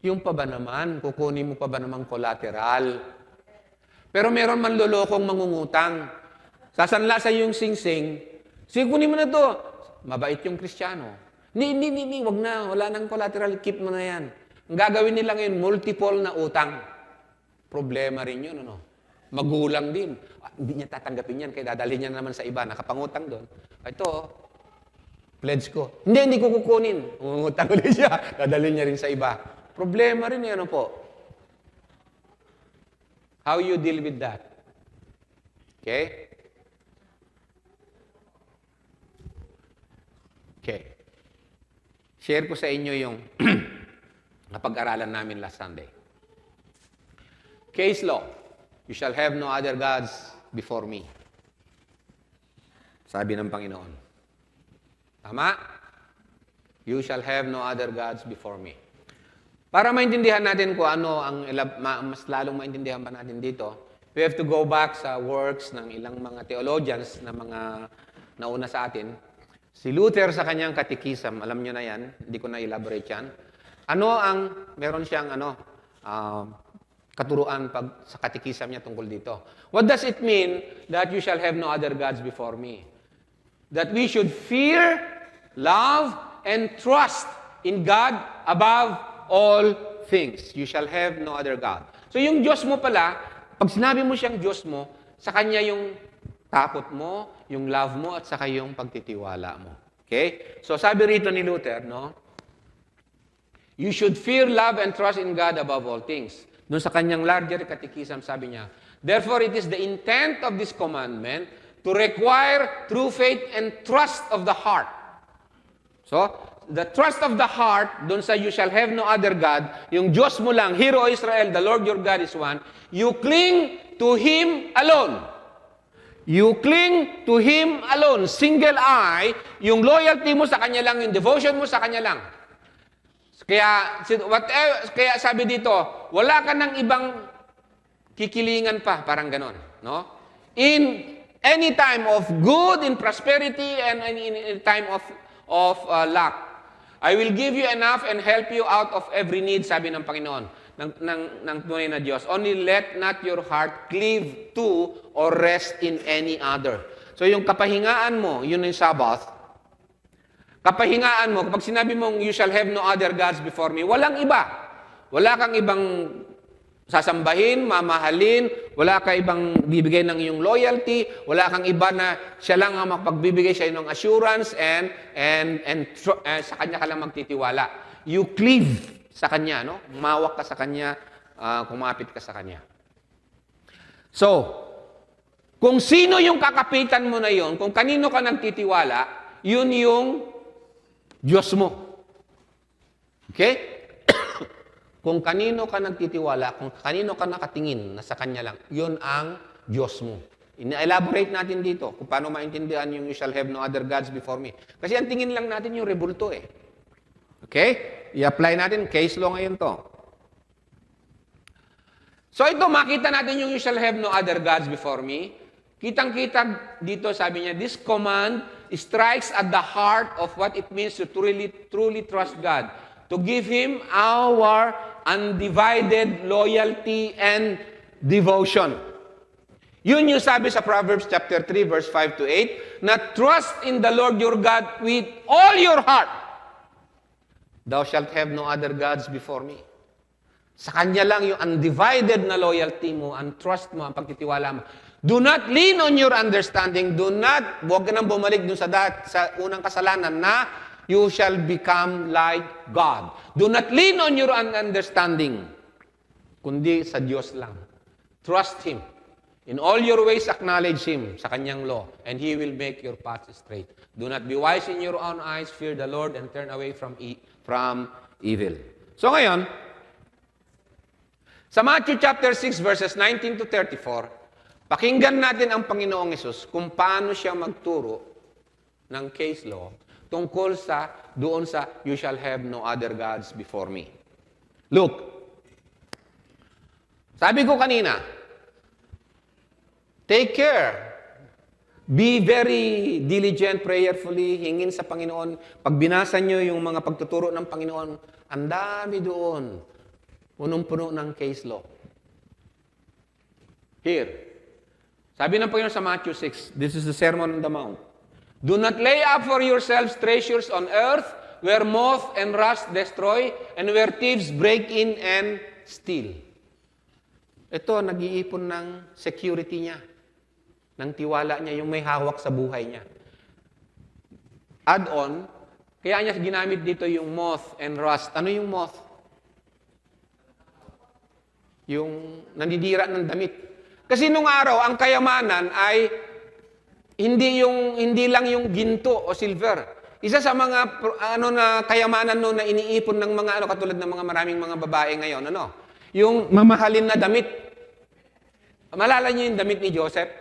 Yung pa ba naman, kukunin mo pa ba namang collateral? Pero meron man lolokong mangungutang. Sasanla sa yung sing-sing, sige, kunin mo na to. Mabait yung Kristiyano. Hindi, wag na. Wala nang collateral, keep mo na yan. Ang gagawin nila ngayon, multiple na utang. Problema rin yun, Magulang din. Hindi niya tatanggapin yan, kaya dadalhin niya naman sa iba. Nakapangutang doon. Ito, pledge ko. Hindi ko kukunin. Umutang ulit siya. Dadalhin niya rin sa iba. Problema rin yan, po. How you deal with that? Okay? Okay. Share ko sa inyo yung napag-aralan namin last Sunday. Case law. You shall have no other gods before me. Sabi ng Panginoon. Tama? You shall have no other gods before me. Para maintindihan natin kung ano ang mas lalong maintindihan pa natin dito, we have to go back sa works ng ilang mga theologians na mga nauna sa atin. Si Luther sa kanyang katikism, alam nyo na yan, hindi ko na elaborate yan. Meron siyang katuruan sa katikism niya tungkol dito. What does it mean that you shall have no other gods before me? That we should fear, love, and trust in God above all things. You shall have no other God. So yung Diyos mo pala, pag sinabi mo siyang Diyos mo, sa Kanya yung takot mo, yung love mo, at saka yung pagtitiwala mo. Okay? So sabi rito ni Luther, no? You should fear, love, and trust in God above all things. Doon sa kanyang larger catechism, sabi niya, therefore it is the intent of this commandment to require true faith and trust of the heart. So, the trust of the heart, doon sa you shall have no other God, yung Diyos mo lang, Hear, O Israel, the Lord your God is one, you cling to Him alone. You cling to Him alone. Single eye, yung loyalty mo sa Kanya lang, yung devotion mo sa Kanya lang. Kaya sabi dito, wala ka ng ibang kikilingan pa, parang ganon. No? In any time of good, in prosperity, and in time of lack, I will give you enough and help you out of every need, sabi ng Panginoon, ng tunay na Diyos. Only let not your heart cleave to or rest in any other. So yung kapahingaan mo, yun yung Sabbath, kapahingaan mo, kapag sinabi mong, you shall have no other gods before me, walang iba. Wala kang ibang sasambahin, mamahalin, wala kang ibang bibigay ng iyong loyalty, wala kang iba na siya lang ang makapagbibigay siya ng assurance and sa kanya ka lang magtitiwala. You cleave sa kanya, no? Mawak ka sa kanya, kumapit ka sa kanya. So, kung sino yung kakapitan mo na yon, kung kanino ka nagtitiwala, yun yung Diyos mo. Okay? Kung kanino ka nagtitiwala, kung kanino ka nakatingin na sa Kanya lang, yun ang Diyos mo. Ina-elaborate natin dito kung paano maintindihan yung you shall have no other gods before me. Kasi ang tingin lang natin yung rebulto eh. Okay? I-apply natin, case law ngayon to. So ito, makita natin yung you shall have no other gods before me. Kitang-kita dito, sabi niya, this command strikes at the heart of what it means to truly trust God. To give Him our undivided loyalty and devotion. Yun yung sabi sa Proverbs chapter 3, verse 5 to 8, na trust in the Lord your God with all your heart. Thou shalt have no other gods before me. Sa Kanya lang yung undivided na loyalty mo, ang trust mo, ang pagtitiwala mo. Do not lean on your understanding. Huwag ka nang bumalik dun sa unang kasalanan na you shall become like God. Do not lean on your understanding, kundi sa Diyos lang. Trust Him. In all your ways, acknowledge Him sa Kanyang law, and He will make your paths straight. Do not be wise in your own eyes. Fear the Lord and turn away from evil. So ngayon, sa Matthew chapter 6, verses 19 to 34, pakinggan natin ang Panginoong Hesus kung paano siya magturo ng case law tungkol doon sa you shall have no other gods before me. Look, sabi ko kanina, take care. Be very diligent, prayerfully, hingin sa Panginoon. Pag binasa nyo yung mga pagtuturo ng Panginoon, ang dami doon. Punong-puno ng case law. Here, sabi ng Panginoon sa Matthew 6, this is the Sermon on the Mount. Do not lay up for yourselves treasures on earth, where moth and rust destroy, and where thieves break in and steal. Ito, nag-iipon ng security niya, ng tiwala niya, yung may hawak sa buhay niya. Add-on, kaya niya ginamit dito yung moth and rust. Ano yung moth? Yung nandidira ng damit. Kasi nung araw, ang kayamanan ay hindi lang yung ginto o silver. Isa sa mga kayamanan noon na iniipon ng mga katulad ng mga maraming mga babae ngayon, yung mamahalin na damit. Malala niyo yung damit ni Joseph?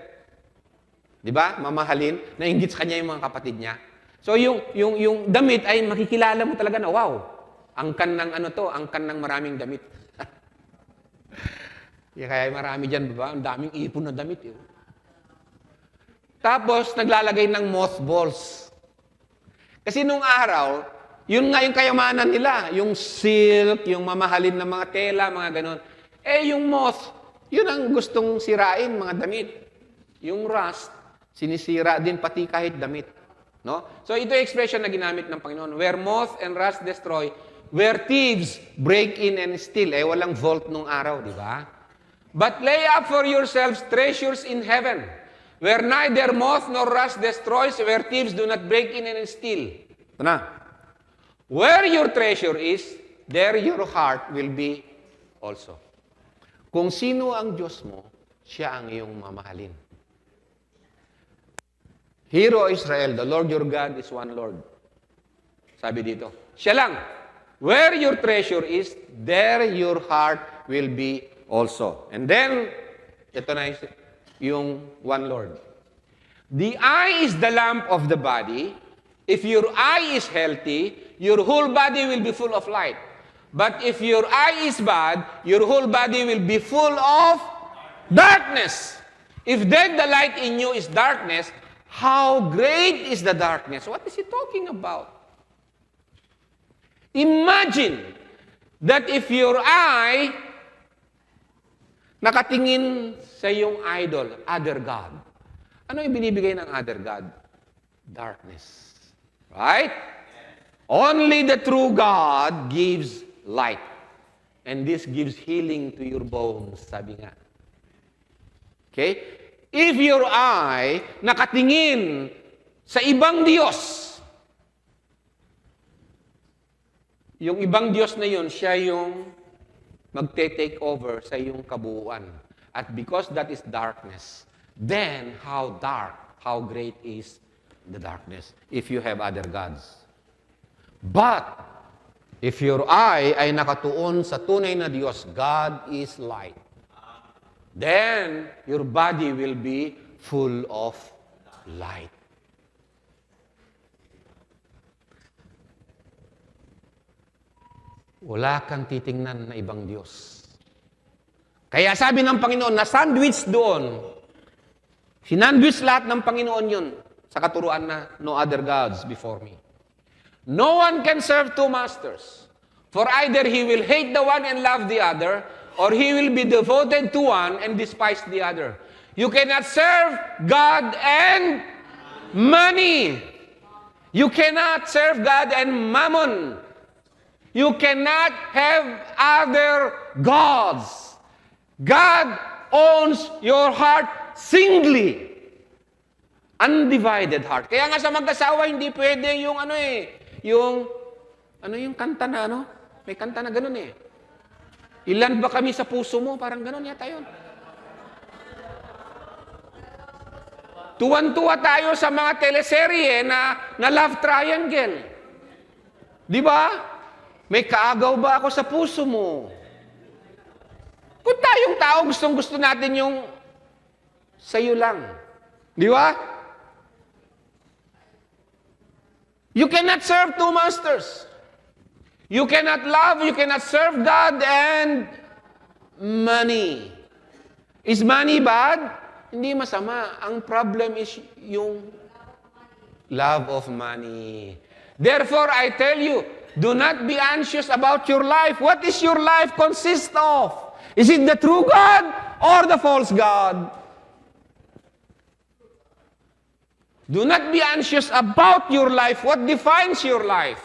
'Di ba? Mamahalin, nainggit sa kanya yung mga kapatid niya. So yung damit ay makikilala mo talaga na wow. Angkan ng angkan ng maraming damit. Kaya marami diyan, ba? Ang daming ipon na damit. Tapos naglalagay ng mothballs. Kasi nung araw, yun nga yung kayamanan nila. Yung silk, yung mamahalin na mga tela, mga ganon. Yung moth, yun ang gustong sirain, mga damit. Yung rust, sinisira din pati kahit damit. No? So ito yung expression na ginamit ng Panginoon. Where moth and rust destroy, where thieves break in and steal. Walang vault nung araw, di ba? But lay up for yourselves treasures in heaven, where neither moth nor rust destroys, where thieves do not break in and steal. Ito na. Where your treasure is, there your heart will be also. Kung sino ang Diyos mo, siya ang iyong mamahalin. Hear, O Israel, the Lord your God is one Lord. Sabi dito, siya lang. Where your treasure is, there your heart will be also. And then, ito na yung one Lord. The eye is the lamp of the body. If your eye is healthy, your whole body will be full of light. But if your eye is bad, your whole body will be full of darkness. If then the light in you is darkness, how great is the darkness? What is he talking about? Imagine that if your eye nakatingin sa iyong idol, other God. Ano yung binibigay ng other God? Darkness. Right? Only the true God gives light. And this gives healing to your bones, sabi nga. Okay? If your eye nakatingin sa ibang Diyos, yung ibang Diyos na yun, siya yung magte-take over sa iyong kabuuan. At because that is darkness, then how dark, how great is the darkness if you have other gods. But, if your eye ay nakatuon sa tunay na Diyos, God is light, then your body will be full of light. Wala kang titingnan na ibang Diyos. Kaya sabi ng Panginoon, na sandwich doon, sinandwich lahat ng Panginoon yun sa katuruan na no other gods before me. No one can serve two masters, for either he will hate the one and love the other, or he will be devoted to one and despise the other. You cannot serve God and money. You cannot serve God and mammon. You cannot have other gods. God owns your heart singly. Undivided heart. Kaya nga sa mag-asawa, hindi pwede yung yung kanta na may kanta na ganun eh. Ilan ba kami sa puso mo? Parang ganun yata yun. Tuwan-tuwa tayo sa mga teleserye na love triangle. Di ba? May kaagaw ba ako sa puso mo? Kung tayong tao, gustong-gusto natin yung sa'yo lang. Di ba? You cannot serve two masters. You cannot love, you cannot serve God and money. Is money bad? Hindi masama. Ang problem is yung love of money. Therefore, I tell you, do not be anxious about your life. What is your life consist of? Is it the true God or the false God? Do not be anxious about your life. What defines your life?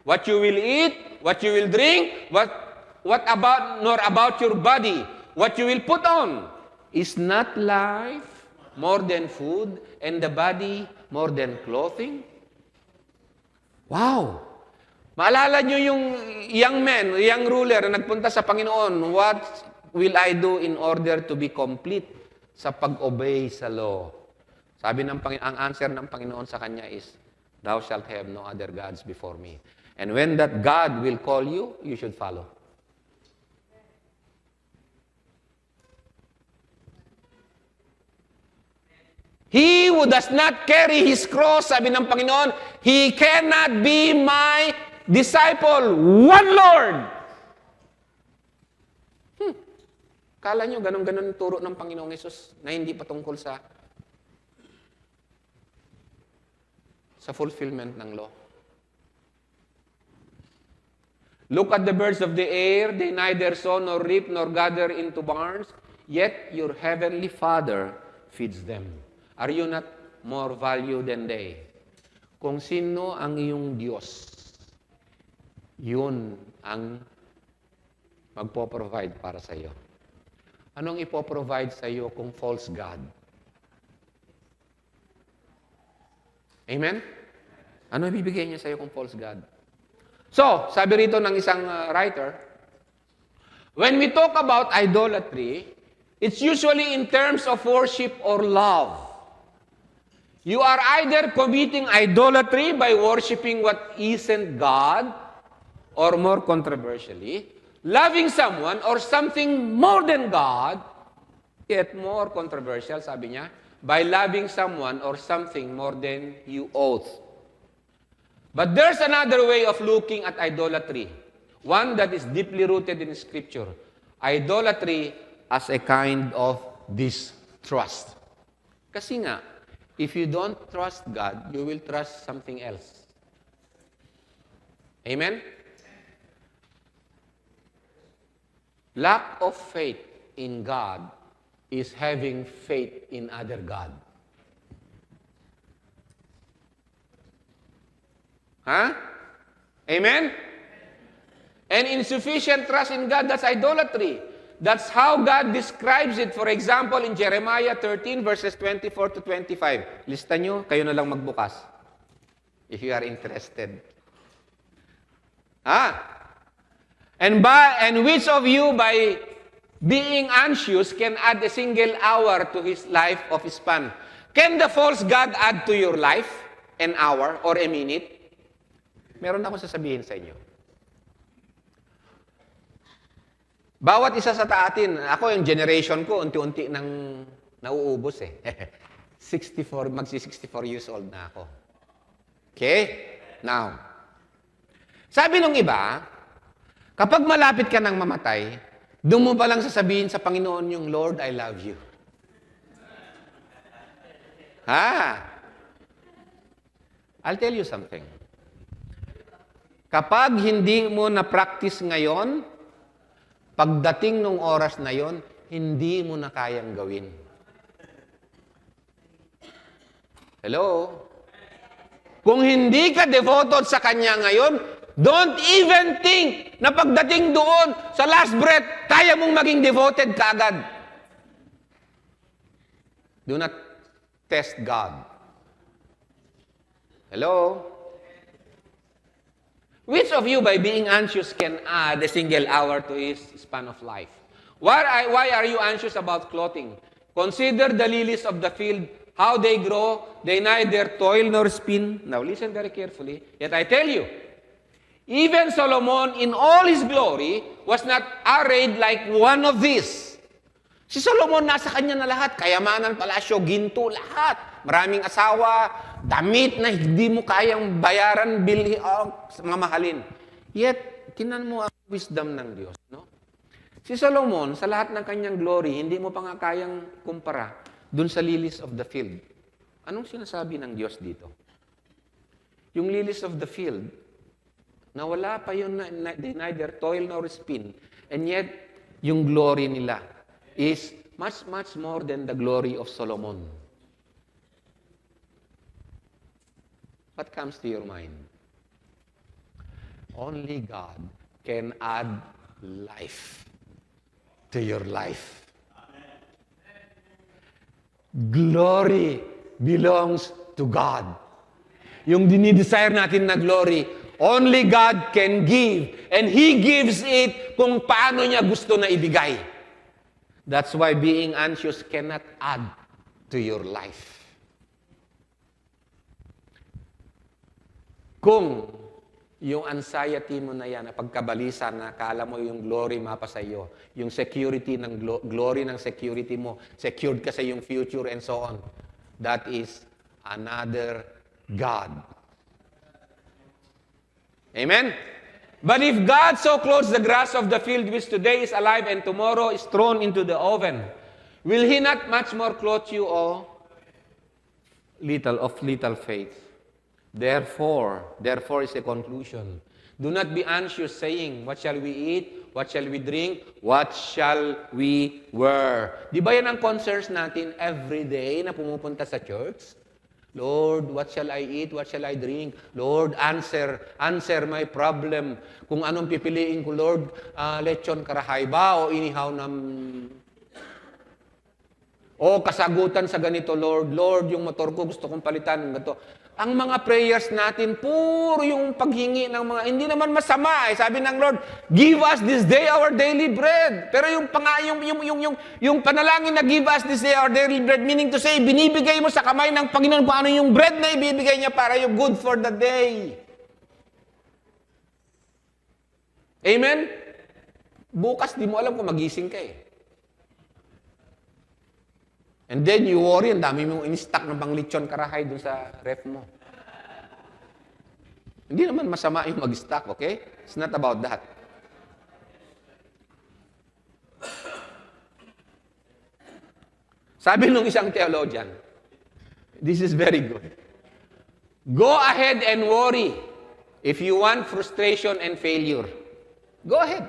What you will eat, what you will drink, what about nor about your body, what you will put on. Is not life more than food and the body more than clothing? Wow! Maalala nyo yung young ruler na nagpunta sa Panginoon, what will I do in order to be complete sa pag-obey sa law? Sabi ng Panginoon, ang answer ng Panginoon sa kanya is, Thou shalt have no other gods before me. And when that God will call you, you should follow. He who does not carry his cross, sabi ng Panginoon, he cannot be my disciple. One Lord. Kala nyo, ganun-ganun turo ng Panginoong Hesus na hindi patungkol sa fulfillment ng law. Look at the birds of the air, they neither sow nor reap nor gather into barns, yet your heavenly Father feeds them. Are you not more value than they? Kung sino ang iyong Diyos, yun ang magpo-provide para sa iyo. Anong ipo-provide sa iyo kung false God? Amen? Ano ibibigay niya sa iyo kung false God? So, sabi rito ng isang writer, when we talk about idolatry, it's usually in terms of worship or love. You are either committing idolatry by worshiping what isn't God, or more controversially, loving someone or something more than God, yet more controversial, sabi niya, by loving someone or something more than you ought. But there's another way of looking at idolatry, one that is deeply rooted in Scripture. Idolatry as a kind of distrust. Kasi nga, if you don't trust God, you will trust something else. Amen? Lack of faith in God is having faith in other God. Huh? Amen? And insufficient trust in God, that's idolatry. That's how God describes it. For example, in Jeremiah 13, verses 24 to 25. Lista nyo, kayo na lang magbukas. If you are interested. And which of you, by being anxious, can add a single hour to his life of his span? Can the false God add to your life an hour or a minute? Meron ako sasabihin sa inyo. Bawat isa sa atin, ako yung generation ko, unti-unti nang nauubos eh. 64, magsi-64 years old na ako. Okay? Now, sabi nung iba, kapag malapit ka nang mamatay, doon mo palang sasabihin sa Panginoon yung, Lord, I love you. I'll tell you something. Kapag hindi mo na-practice ngayon, pagdating nung oras na yon, hindi mo na kayang gawin. Hello? Kung hindi ka devoted sa Kanya ngayon, don't even think na pagdating doon sa last breath, kaya mong maging devoted kaagad. Do not test God. Hello? Which of you, by being anxious, can add a single hour to his span of life? Why are you anxious about clothing? Consider the lilies of the field, how they grow. They neither toil nor spin. Now listen very carefully. Yet I tell you, even Solomon in all his glory was not arrayed like one of these. Si Solomon, nasa kanya na lahat. Kayamanan, palasyo, ginto, lahat. Maraming asawa, damit na hindi mo kayang bayaran, bilhi, mamahalin. Yet, tinan mo ang wisdom ng Diyos, no? Si Solomon, sa lahat ng kanyang glory, hindi mo pa nga kayang kumpara dun sa lilies of the field. Anong sinasabi ng Diyos dito? Yung lilies of the field, na wala pa yun, they neither toil nor spin, and yet, yung glory nila is much, much more than the glory of Solomon. What comes to your mind? Only God can add life to your life. Glory belongs to God. Yung dinidesire natin na glory, only God can give. And He gives it kung paano niya gusto na ibigay. That's why being anxious cannot add to your life. Kung yung anxiety mo na yan, na pagkabalisa na kala mo yung glory mapa sa iyo, yung security ng glory ng security mo, secured ka sa yung future and so on, that is another God. Amen? But if God so clothes the grass of the field, which today is alive and tomorrow is thrown into the oven, will He not much more clothe you, O little faith? Therefore is the conclusion. Do not be anxious, saying, what shall we eat? What shall we drink? What shall we wear? Di ba yan ang concerns natin every day na pumupunta sa church? Lord, what shall I eat? What shall I drink? Lord, answer my problem. Kung anong pipiliin ko, Lord, lechon karahay ba o inihaw ng... O kasagutan sa ganito, Lord. Lord, yung motor ko gusto kong palitan ng ganito. Ang mga prayers natin, puro yung paghingi ng mga, hindi naman masama. Sabi ng Lord, give us this day our daily bread. Pero yung panalangin na give us this day our daily bread, meaning to say, binibigay mo sa kamay ng Panginoon kung ano yung bread na ibibigay niya para yung good for the day. Amen? Bukas, di mo alam kung magising ka eh. And then you worry, ang dami mong in-stock ng pang-lechon karahay dun sa ref mo. Hindi naman masama yung mag-stock, okay? It's not about that. Sabi nung isang theologian, this is very good. Go ahead and worry if you want frustration and failure. Go ahead.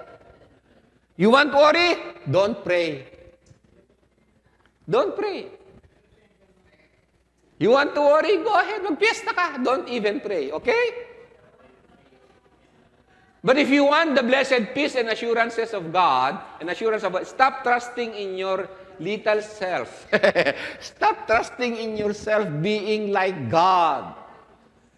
You want worry? Don't pray. Don't pray. You want to worry? Go ahead. Magpiesta ka. Don't even pray. Okay? But if you want the blessed peace and assurances of God, and assurance of God, stop trusting in your little self. Stop trusting in yourself being like God.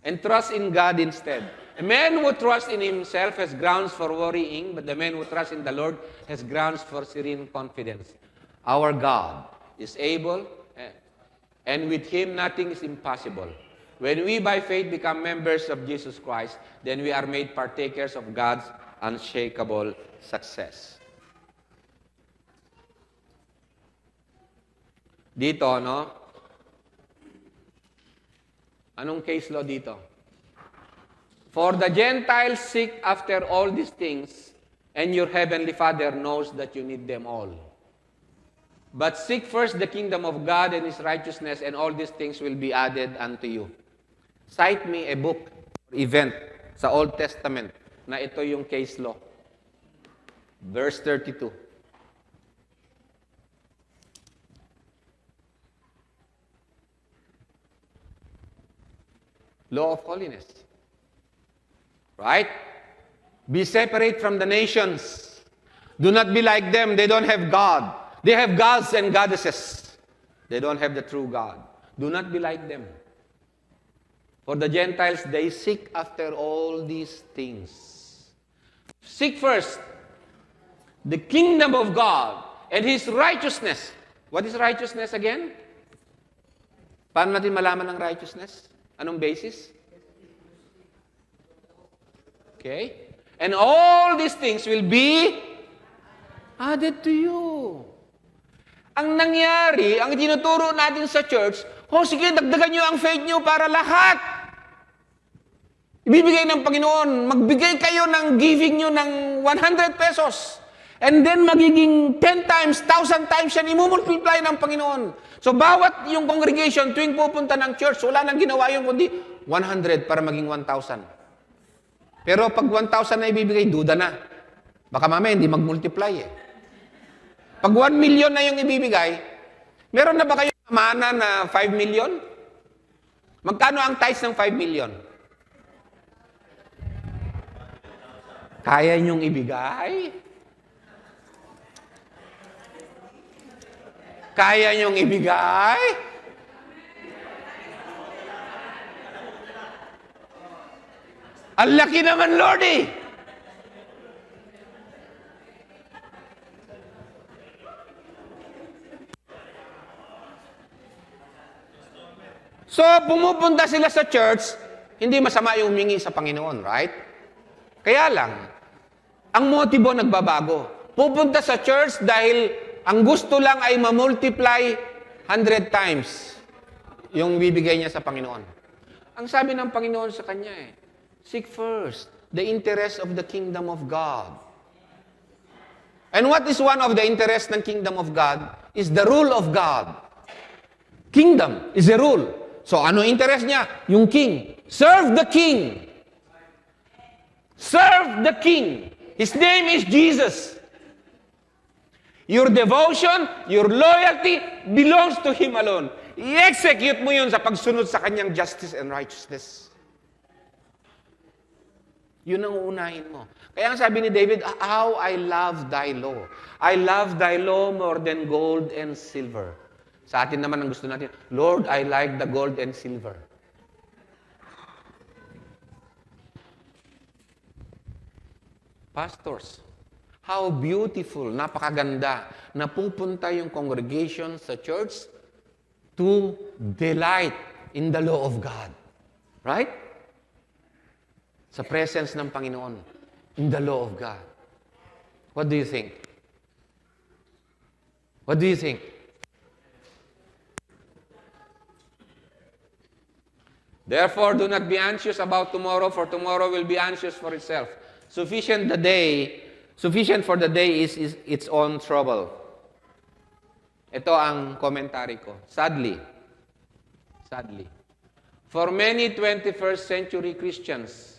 And trust in God instead. A man who trusts in himself has grounds for worrying, but the man who trusts in the Lord has grounds for serene confidence. Our God is able, and with Him nothing is impossible. When we by faith become members of Jesus Christ, then we are made partakers of God's unshakable success. Dito, no? Anong case law dito? For the Gentiles seek after all these things, and your heavenly Father knows that you need them all. But seek first the kingdom of God and His righteousness, and all these things will be added unto you. Cite me a book or event sa Old Testament na ito yung case law. Verse 32. Law of holiness. Right? Be separate from the nations. Do not be like them. They don't have God. They have gods and goddesses. They don't have the true God. Do not be like them. For the Gentiles, they seek after all these things. Seek first the kingdom of God and His righteousness. What is righteousness again? Paano natin malaman ang righteousness? Anong basis? Okay? And all these things will be added to you. Ang nangyari, ang tinuturo natin sa church, sige, dagdagan nyo ang faith nyo para lahat. Ibibigay ng Panginoon, magbigay kayo ng giving nyo ng 100 pesos. And then magiging 10 times, 1,000 times yan, imumultiply ng Panginoon. So bawat yung congregation, tuwing pupunta ng church, wala nang ginawa yung kundi 100 para maging 1,000. Pero pag 1,000 na ibibigay, duda na. Baka mamaya hindi mag-multiply eh. Pag 1 million na yung ibibigay, meron na ba kayong amana na 5 million? Magkano ang tithes ng 5 million? Kaya niyong ibigay? Kaya niyong ibigay? Ang laki naman, Lord eh! So, pumupunta sila sa church, Hindi masama yung humingi sa Panginoon, right? Kaya lang, ang motibo nagbabago. Pupunta sa church dahil ang gusto lang ay ma-multiply 100 times yung bibigay niya sa Panginoon. Ang sabi ng Panginoon sa kanya seek first the interest of the kingdom of God. And what is one of the interests ng kingdom of God? Is the rule of God. Kingdom is a rule. So ano interest niya? Yung king. Serve the king. Serve the king. His name is Jesus. Your devotion, your loyalty belongs to Him alone. I-execute mo yun sa pagsunod sa kanyang justice and righteousness. Yun ang uunahin mo. Kaya ang sabi ni David, how I love thy law. I love thy law more than gold and silver. Sa atin naman ang gusto natin, Lord, I like the gold and silver. Pastors, how beautiful, napakaganda, na pupunta yung congregation sa church to delight in the law of God. Right? Sa presence ng Panginoon, in the law of God. What do you think? What do you think? Therefore, do not be anxious about tomorrow, for tomorrow will be anxious for itself. Sufficient for the day is its own trouble. Ito ang komentary ko. Sadly, for many 21st century Christians,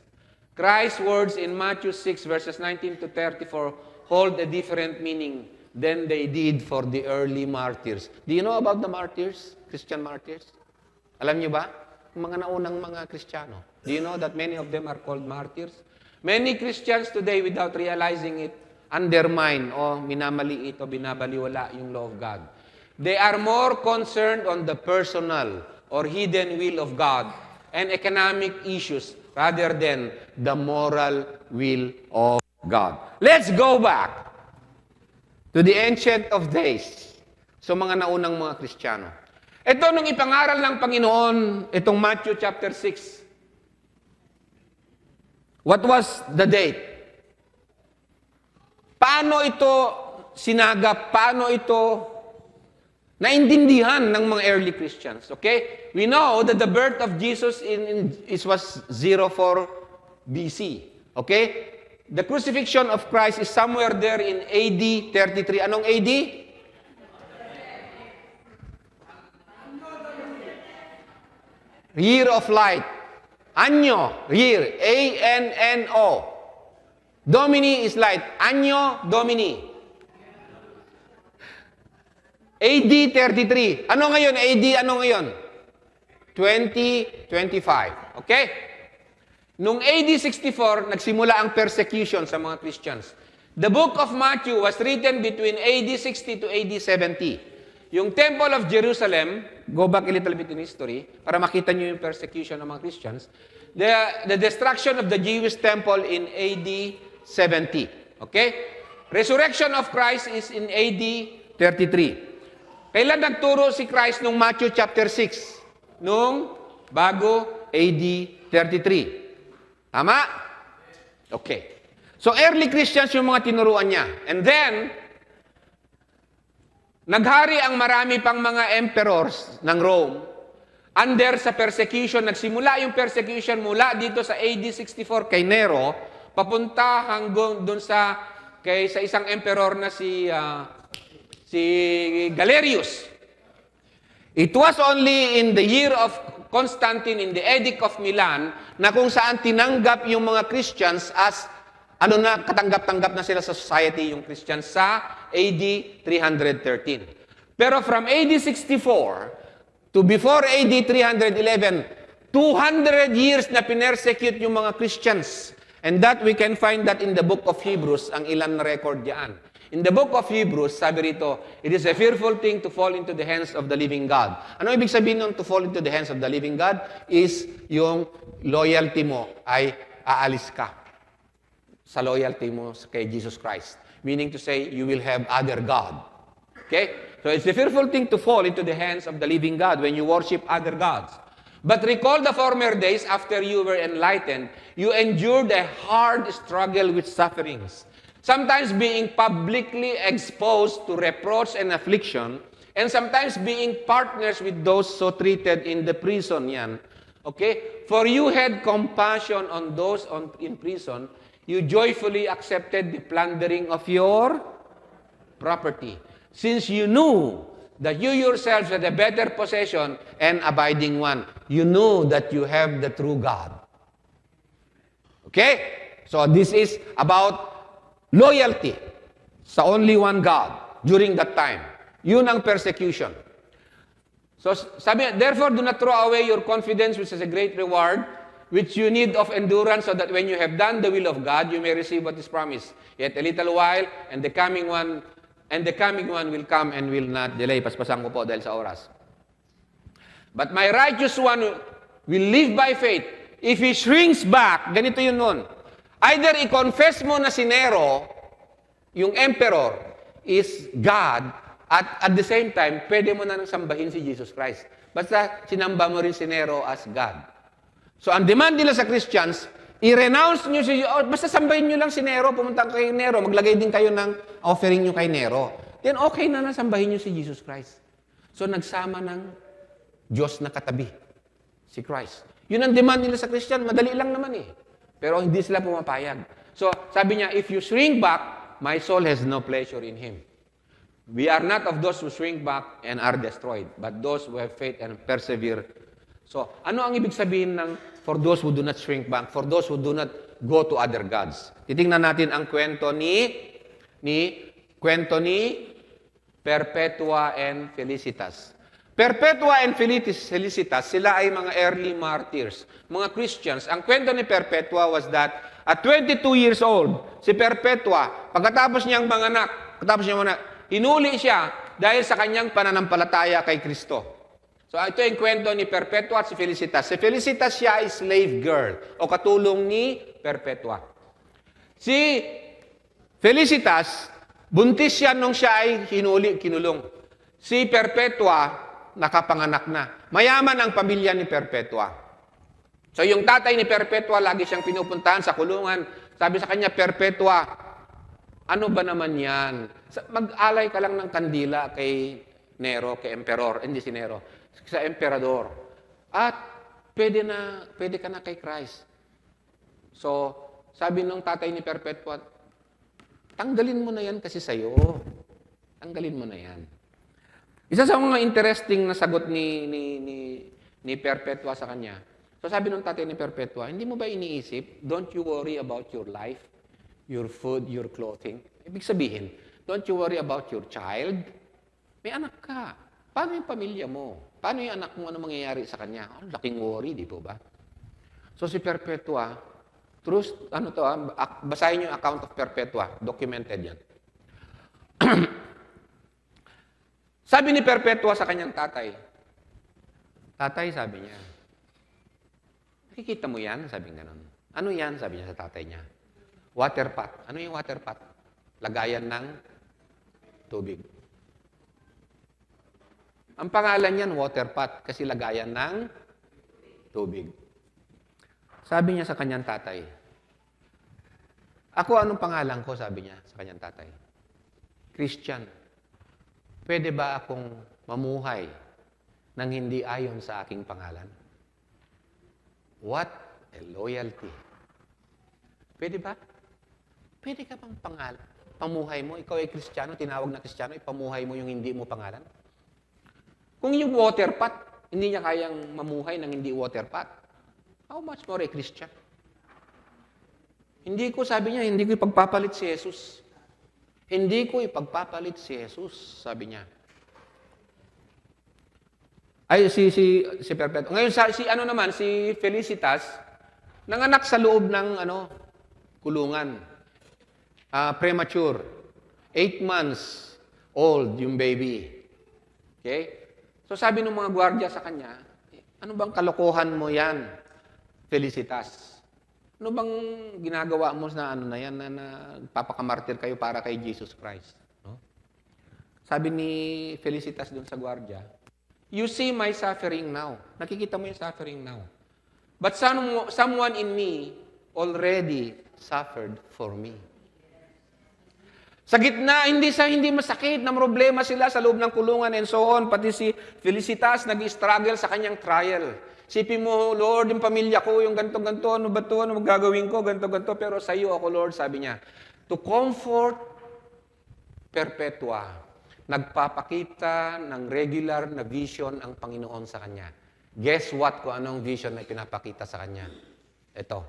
Christ's words in Matthew 6 verses 19 to 34 hold a different meaning than they did for the early martyrs. Do you know about the martyrs, Christian martyrs? Alam niyo ba? Mga naunang mga Kristiyano. Do you know that many of them are called martyrs? Many Christians today, without realizing it, undermine o minamaliit o binabaliwala yung law of God. They are more concerned on the personal or hidden will of God and economic issues rather than the moral will of God. Let's go back to the ancient of days. So mga naunang mga Kristiyano. Ito nung ipangaral ng Panginoon, itong Matthew chapter 6. What was the date? Paano ito sinagap? Paano ito naintindihan ng mga early Christians? Okay? We know that the birth of Jesus was 04 BC. Okay? The crucifixion of Christ is somewhere there in AD 33. Anong AD? Year of light. Anyo, year. A-N-N-O. Domini is light. Anyo Domini. AD 33. Ano ngayon? AD ano ngayon? 2025. Okay? Nung AD 64, nagsimula ang persecution sa mga Christians. The book of Matthew was written between AD 60 to AD 70. Yung Temple of Jerusalem, go back a little bit in history, para makita nyo yung persecution ng mga Christians, the destruction of the Jewish temple in AD 70. Okay? Resurrection of Christ is in AD 33. Kailan nagturo si Christ nung Matthew chapter 6? Nung bago AD 33. Tama? Okay. So early Christians yung mga tinuruan niya. And then, naghari ang marami pang mga emperors ng Rome under sa persecution. Nagsimula yung persecution mula dito sa AD 64 kay Nero, papunta hanggang doon sa isang emperor na si Galerius. It was only in the year of Constantine, in the Edict of Milan, na kung saan tinanggap yung mga Christians as katanggap-tanggap na sila sa society, yung Christians, sa AD 313. Pero from AD 64 to before AD 311, 200 years na pinersecute yung mga Christians. And that we can find that in the book of Hebrews, ang ilan na record diyan. In the book of Hebrews, sabi rito, it is a fearful thing to fall into the hands of the living God. Ano ibig sabihin ng to fall into the hands of the living God? Is yung loyalty mo ay aalis ka sa loyalty mo kay Jesus Christ. Meaning to say, you will have other God. Okay? So it's a fearful thing to fall into the hands of the living God when you worship other gods. But recall the former days after you were enlightened, you endured a hard struggle with sufferings, sometimes being publicly exposed to reproach and affliction, and sometimes being partners with those so treated in the prison. Yan. Okay? For you had compassion on those in prison, you joyfully accepted the plundering of your property, since you knew that you yourselves had a better possession and abiding one. You know that you have the true God. Okay? So this is about loyalty sa only one God during that time. Yun ang persecution. So sabi, therefore do not throw away your confidence, which is a great reward, which you need of endurance, so that when you have done the will of God, you may receive what is promised. Yet a little while, and the coming one will come and will not delay. Paspasan ko po dahil sa oras. But my righteous one will live by faith. If he shrinks back, ganito yun nun. Either i-confess mo na si Nero, yung emperor, is God, at the same time, pwede mo na nang sambahin si Jesus Christ. Basta sinamba mo rin si Nero as God. So ang demand nila sa Christians, i-renounce nyo si basta sambahin nyo lang si Nero, pumunta kay Nero, maglagay din kayo ng offering nyo kay Nero. Then okay na sambahin nyo si Jesus Christ. So nagsama ng Diyos na katabi, si Christ. Yun ang demand nila sa Christian, madali lang naman eh. Pero hindi sila pumapayag. So sabi niya, if you shrink back, my soul has no pleasure in him. We are not of those who shrink back and are destroyed, but those who have faith and persevere. So, ano ang ibig sabihin ng for those who do not shrink back, for those who do not go to other gods? Titingnan natin ang kwento ni Perpetua and Felicitas. Perpetua and Felicitas, sila ay mga early martyrs, mga Christians. Ang kwento ni Perpetua was that at 22 years old, si Perpetua, pagkatapos niyang manganak, hinuli siya dahil sa kanyang pananampalataya kay Kristo. So ito yung kwento ni Perpetua at si Felicitas. Si Felicitas siya ay slave girl o katulong ni Perpetua. Si Felicitas, buntis siya nung siya ay kinulong. Si Perpetua, nakapanganak na. Mayaman ang pamilya ni Perpetua. So yung tatay ni Perpetua, lagi siyang pinupuntahan sa kulungan. Sabi sa kanya, Perpetua, ano ba naman yan? Mag-alay ka lang ng kandila kay Nero, kay Emperor, hindi si Nero, sa Emperador. At pwede ka na kay Christ. So, sabi ng tatay ni Perpetua, tanggalin mo na yan kasi sa'yo. Tanggalin mo na yan. Isa sa mga interesting na sagot ni Perpetua sa kanya. So sabi ng tatay ni Perpetua, hindi mo ba iniisip, don't you worry about your life, your food, your clothing? Ibig sabihin, don't you worry about your child? May anak ka. Paano yung pamilya mo? Paano yung anak mo? Ano mangyayari sa kanya? Oh, laking worry, di po ba? So si Perpetua, basahin yung account of Perpetua. Documented yan. Sabi ni Perpetua sa kanyang tatay, sabi niya, nakikita mo yan? Sabi nga nun. Ano yan? Sabi niya sa tatay niya. Water pot. Ano yung water pot? Lagayan ng tubig. Ang pangalan niyan, water pot, kasi lagayan ng tubig. Sabi niya sa kanyang tatay, ako, anong pangalan ko? Sabi niya sa kanyang tatay. Christian. Pwede ba akong mamuhay nang hindi ayon sa aking pangalan? What a loyalty. Pwede ba? Pwede ka bang pamuhay mo? Ikaw ay Kristiyano, tinawag na Kristiyano, ipamuhay mo yung hindi mo pangalan? Kung yung water pot, hindi niya kayang mamuhay ng hindi water pot, how much more a Christian? Sabi niya, hindi ko ipagpapalit si Jesus. Hindi ko ipagpapalit si Jesus, sabi niya. Ay, si Perpetua. Ngayon, si Felicitas, nanganak sa loob ng, kulungan. Premature. 8 months old yung baby. Okay? So sabi ng mga gwardiya sa kanya, ano bang kalokohan mo yan, Felicitas? Ano bang ginagawa mo na yan, na papakamartir kayo para kay Jesus Christ? No? Sabi ni Felicitas dun sa gwardiya, You see my suffering now. Nakikita mo yung suffering now. But someone in me already suffered for me. Sa gitna, hindi masakit na problema sila sa loob ng kulungan and so on. Pati si Felicitas nag-struggle sa kanyang trial. Sipin mo, Lord, yung pamilya ko, yung ganto-ganto, ano ba ito, ano magagawin ko, ganto-ganto. Pero sa iyo ako, Lord, sabi niya, to comfort Perpetua, nagpapakita ng regular na vision ang Panginoon sa kanya. Guess what kung anong vision na pinapakita sa kanya? Ito.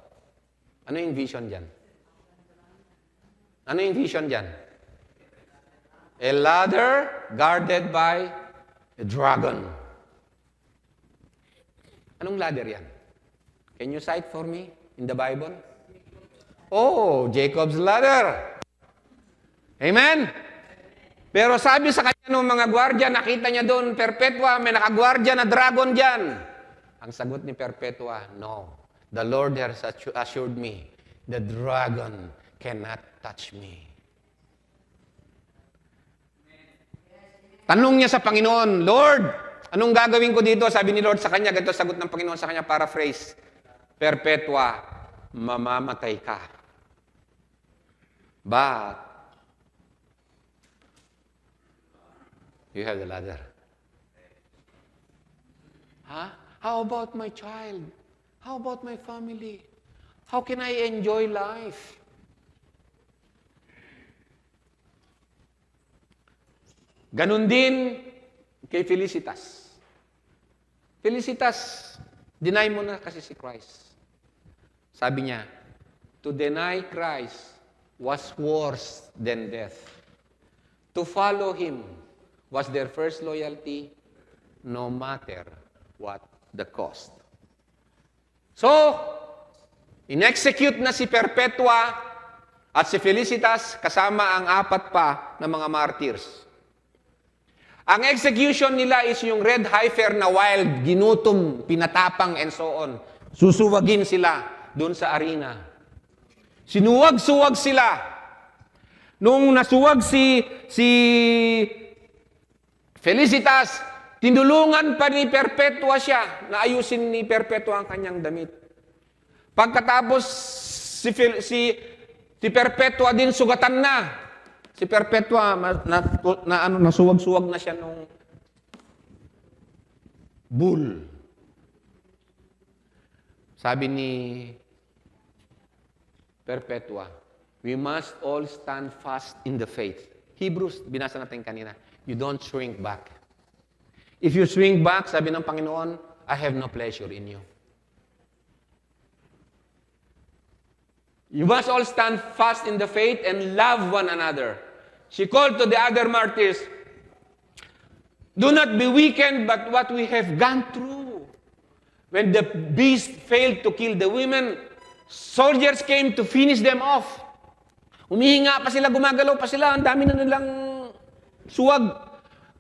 Ano yung vision dyan? Ano yung vision dyan? A ladder guarded by a dragon. Anong ladder yan? Can you cite for me in the Bible? Oh, Jacob's ladder. Amen? Pero sabi sa kanya ng mga gwardya, nakita niya doon, Perpetua, may nakagwardya na dragon dyan. Ang sagot ni Perpetua, no. The Lord has assured me, the dragon cannot touch me. Tanong niya sa Panginoon, Lord, anong gagawin ko dito? Sabi ni Lord sa kanya, ganito sagot ng Panginoon sa kanya, paraphrase, Perpetua, mamamatay ka. But, you have the ladder. Huh? How about my child? How about my family? How can I enjoy life? Ganon din kay Felicitas. Felicitas, deny mo na kasi si Christ. Sabi niya, to deny Christ was worse than death. To follow Him was their first loyalty, no matter what the cost. So, in-execute na si Perpetua at si Felicitas kasama ang 4 pa na mga martyrs. Ang execution nila is yung red heifer na wild, ginutom, pinatapang, and so on. Susuwagin sila doon sa arena. Sinuwag-suwag sila. Nung nasuwag si Felicitas, tinulungan pa ni Perpetua siya na ayusin ni Perpetua ang kanyang damit. Pagkatapos, si Perpetua din sugatan na. Si Perpetua, nasuwag-suwag na siya nung bull. Sabi ni Perpetua, we must all stand fast in the faith. Hebrews, binasa natin kanina, you don't shrink back. If you shrink back, sabi ng Panginoon, I have no pleasure in you. You must all stand fast in the faith and love one another. She called to the other martyrs, do not be weakened but what we have gone through. When the beast failed to kill the women, soldiers came to finish them off. Humihinga pa sila, gumagalaw pa sila, ang dami na nilang suwag.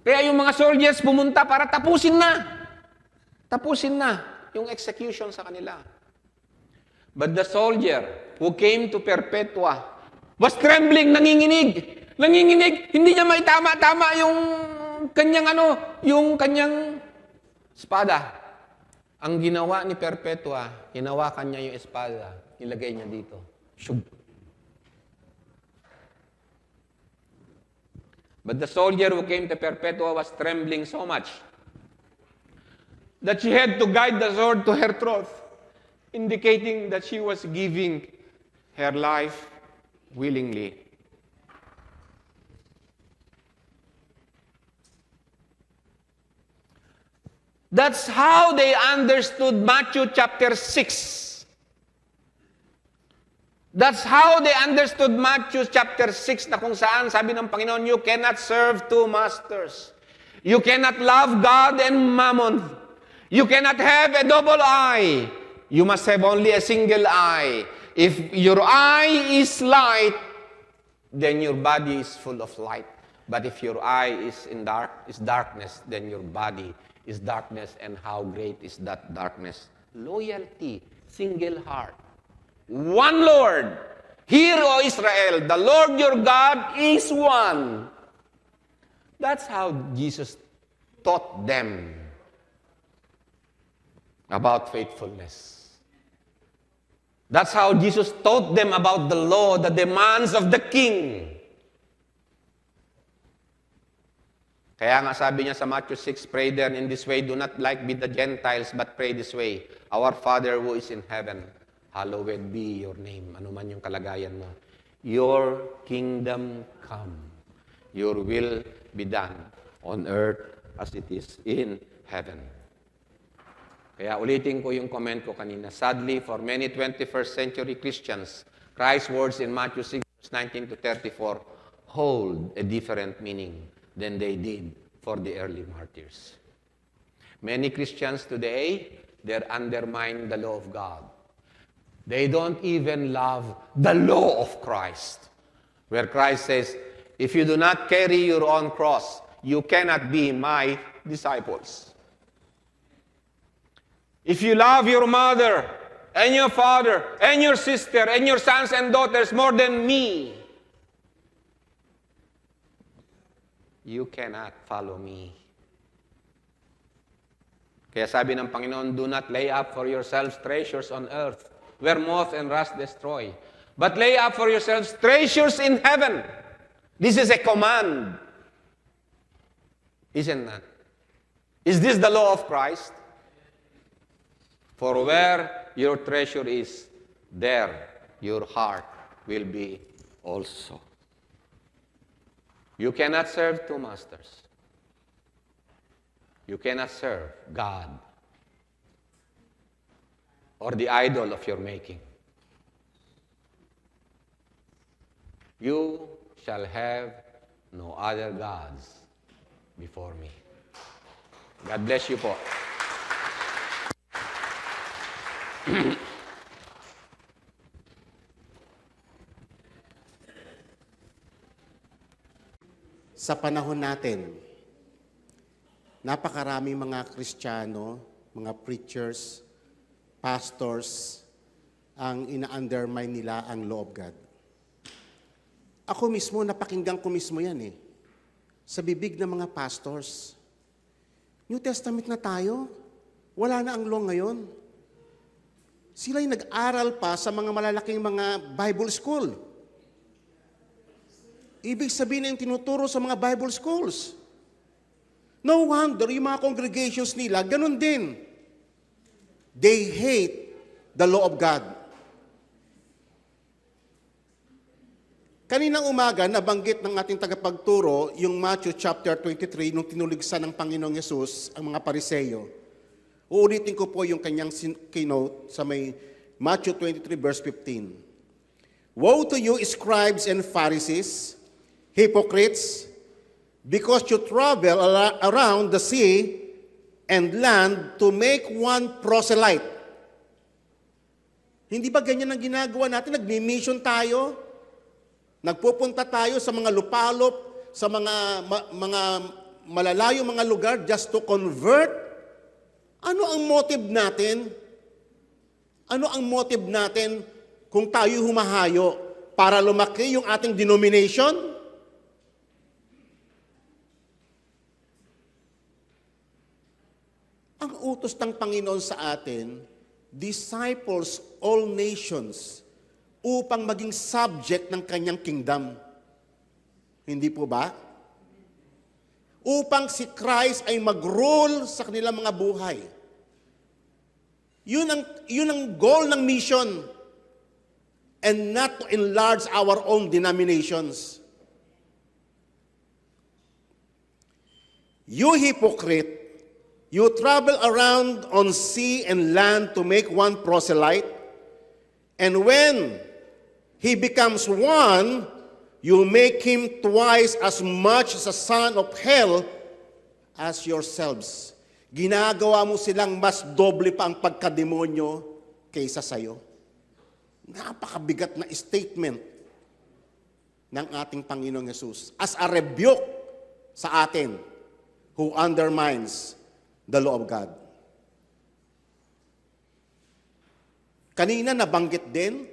Kaya yung mga soldiers pumunta para tapusin na yung execution sa kanila. But the soldier who came to Perpetua was trembling, nanginginig, hindi niya maitama-tama yung kanyang espada. Ang ginawa ni Perpetua, hinawakan niya yung espada, nilagay niya dito. Shub. But the soldier who came to Perpetua was trembling so much that she had to guide the sword to her throat, indicating that she was giving her life willingly. That's how they understood Matthew chapter 6. That's how they understood Matthew chapter 6 na kung saan sabi ng Panginoon, you cannot serve 2 masters. You cannot love God and mammon. You cannot have a double eye. You must have only a single eye. If your eye is light, then your body is full of light. But if your eye is darkness, then your body is darkness. And how great is that darkness? Loyalty, single heart. One Lord. Hear, O Israel, the Lord your God is one. That's how Jesus taught them about faithfulness. That's how Jesus taught them about the law, the demands of the king. Kaya nga sabi niya sa Matthew 6, pray then in this way, do not like be the Gentiles, but pray this way, our Father who is in heaven, hallowed be your name. Ano man yung kalagayan mo. Your kingdom come. Your will be done on earth as it is in heaven. Kaya ulitin ko yung comment ko kanina. Sadly, for many 21st century Christians, Christ's words in Matthew 6, verse 19 to 34 hold a different meaning than they did for the early martyrs. Many Christians today, they're undermining the law of God. They don't even love the law of Christ. Where Christ says, if you do not carry your own cross, you cannot be my disciples. If you love your mother and your father and your sister and your sons and daughters more than me, you cannot follow me. Kaya sabi ng Panginoon, do not lay up for yourselves treasures on earth, where moth and rust destroy, but lay up for yourselves treasures in heaven. This is a command. Isn't that? Is this the law of Christ? For where your treasure is, there your heart will be also. You cannot serve two masters. You cannot serve God or the idol of your making. You shall have no other gods before me. God bless you po. Sa panahon natin, napakaraming mga Kristiyano, mga preachers, pastors, ang ina-undermine nila ang law of God. Ako mismo, napakinggan ko mismo yan sa bibig ng mga pastors. New Testament na tayo, wala na ang law ngayon. Sila'y nag-aral pa sa mga malalaking mga Bible school. Ibig sabihin yung tinuturo sa mga Bible schools. No wonder yung mga congregations nila, ganun din. They hate the law of God. Kaninang umaga, nabanggit ng ating tagapagturo yung Matthew chapter 23 nung tinuligsan ng Panginoong Yesus ang mga Pariseyo. Uulitin ko po yung kanyang keynote sa may Matthew 23 verse 15. Woe to you, scribes and Pharisees, hypocrites, because you travel around the sea and land to make one proselyte. Hindi ba ganyan ang ginagawa natin? Nagmi-mission tayo. Nagpupunta tayo sa mga lupalop, sa mga malalayo mga lugar just to convert. Ano ang motive natin? Ano ang motive natin kung tayo humahayo para lumaki yung ating denomination? Ang utos ng Panginoon sa atin, disciples all nations, upang maging subject ng kanyang kingdom. Hindi po ba? Upang si Christ ay mag-rule sa kanilang mga buhay. Yun ang goal ng mission. And not to enlarge our own denominations. You hypocrite, you travel around on sea and land to make one proselyte, and when he becomes one, you make him twice as much as a son of hell as yourselves. Ginagawa mo silang mas doble pa ang pagkademonyo kaysa sayo. Napakabigat na statement ng ating Panginoong Yesus as a rebuke sa atin who undermines the law of God. Kanina nabanggit din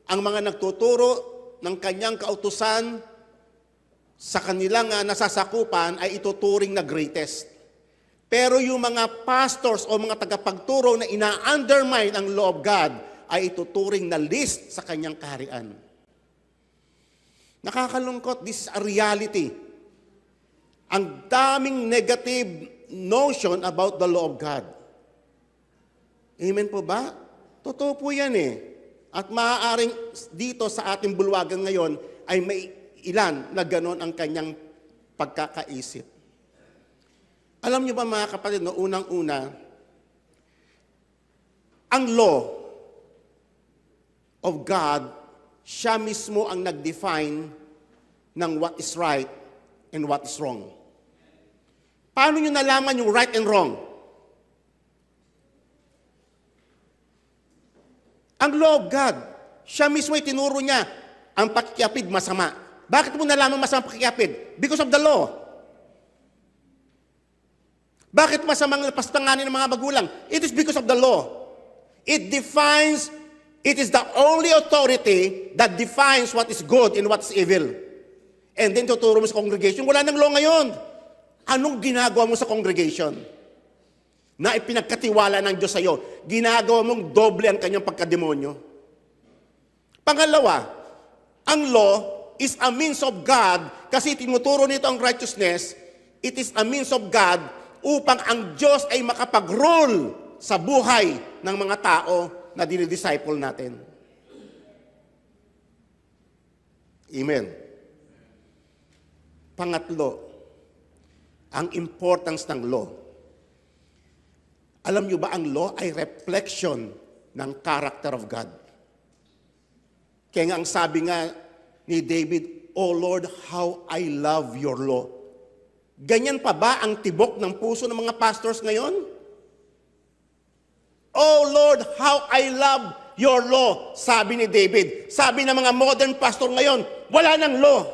ang mga nagtuturo ng kanyang kautusan sa kanilang nasasakupan ay ituturing na greatest. Pero yung mga pastors o mga tagapagturo na ina-undermine ang law of God ay ituturing na list sa kanyang kaharian. Nakakalungkot, this is a reality. Ang daming negative notion about the law of God. Amen po ba? Totoo po yan eh. At maaaring dito sa ating bulwagan ngayon ay may ilan na ganon ang kanyang pagkakaisip. Alam niyo ba mga kapatid, no, unang-una, ang law of God, siya mismo ang nag-define ng what is right and what is wrong. Paano niyo nalaman yung right and wrong? Ang law of God, siya mismo ay tinuro niya, ang pakikiapid masama. Bakit mo nalaman masama pakikiapid? Because of the law. Bakit masamang pastanganin ng mga magulang? It is because of the law. It defines, it is the only authority that defines what is good and what is evil. And then tuturo mo sa congregation, wala nang law ngayon. Anong ginagawa mo sa congregation? Na ipinagkatiwala ng Diyos sa iyo, ginagawa mong doble ang kanyang pagkademonyo. Pangalawa, ang law is a means of God, kasi tinuturo nito ang righteousness, it is a means of God upang ang Diyos ay makapag-rule sa buhay ng mga tao na dinidisciple natin. Amen. Pangatlo, ang importance ng law. Alam niyo ba ang law ay reflection ng character of God? Kaya nga ang sabi nga ni David, "Oh Lord, how I love your law." Ganyan pa ba ang tibok ng puso ng mga pastors ngayon? "Oh Lord, how I love your law," sabi ni David. Sabi ng mga modern pastor ngayon, wala nang law.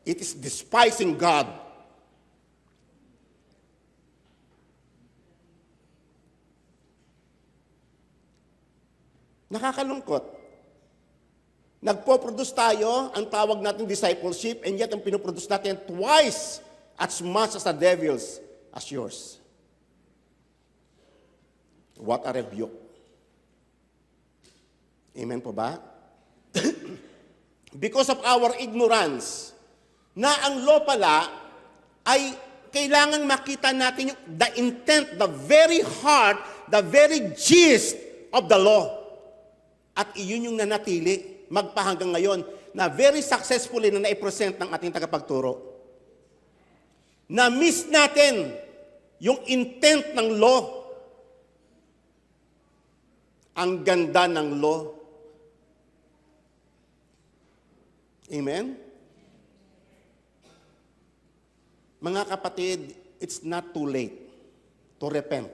It is despising God. Nakakalungkot. Nagpo-produce tayo, ang tawag natin discipleship, and yet ang pinoproduce natin twice as much as the devils as yours. What a rebuke. Amen po ba? Because of our ignorance, na ang law pala ay kailangan makita natin yung, the intent, the very heart, the very gist of the law. At iyon yung nanatili magpahanggang ngayon na very successfully na naipresent ng ating tagapagturo. Na-miss natin yung intent ng law. Ang ganda ng law. Amen? Mga kapatid, it's not too late to repent.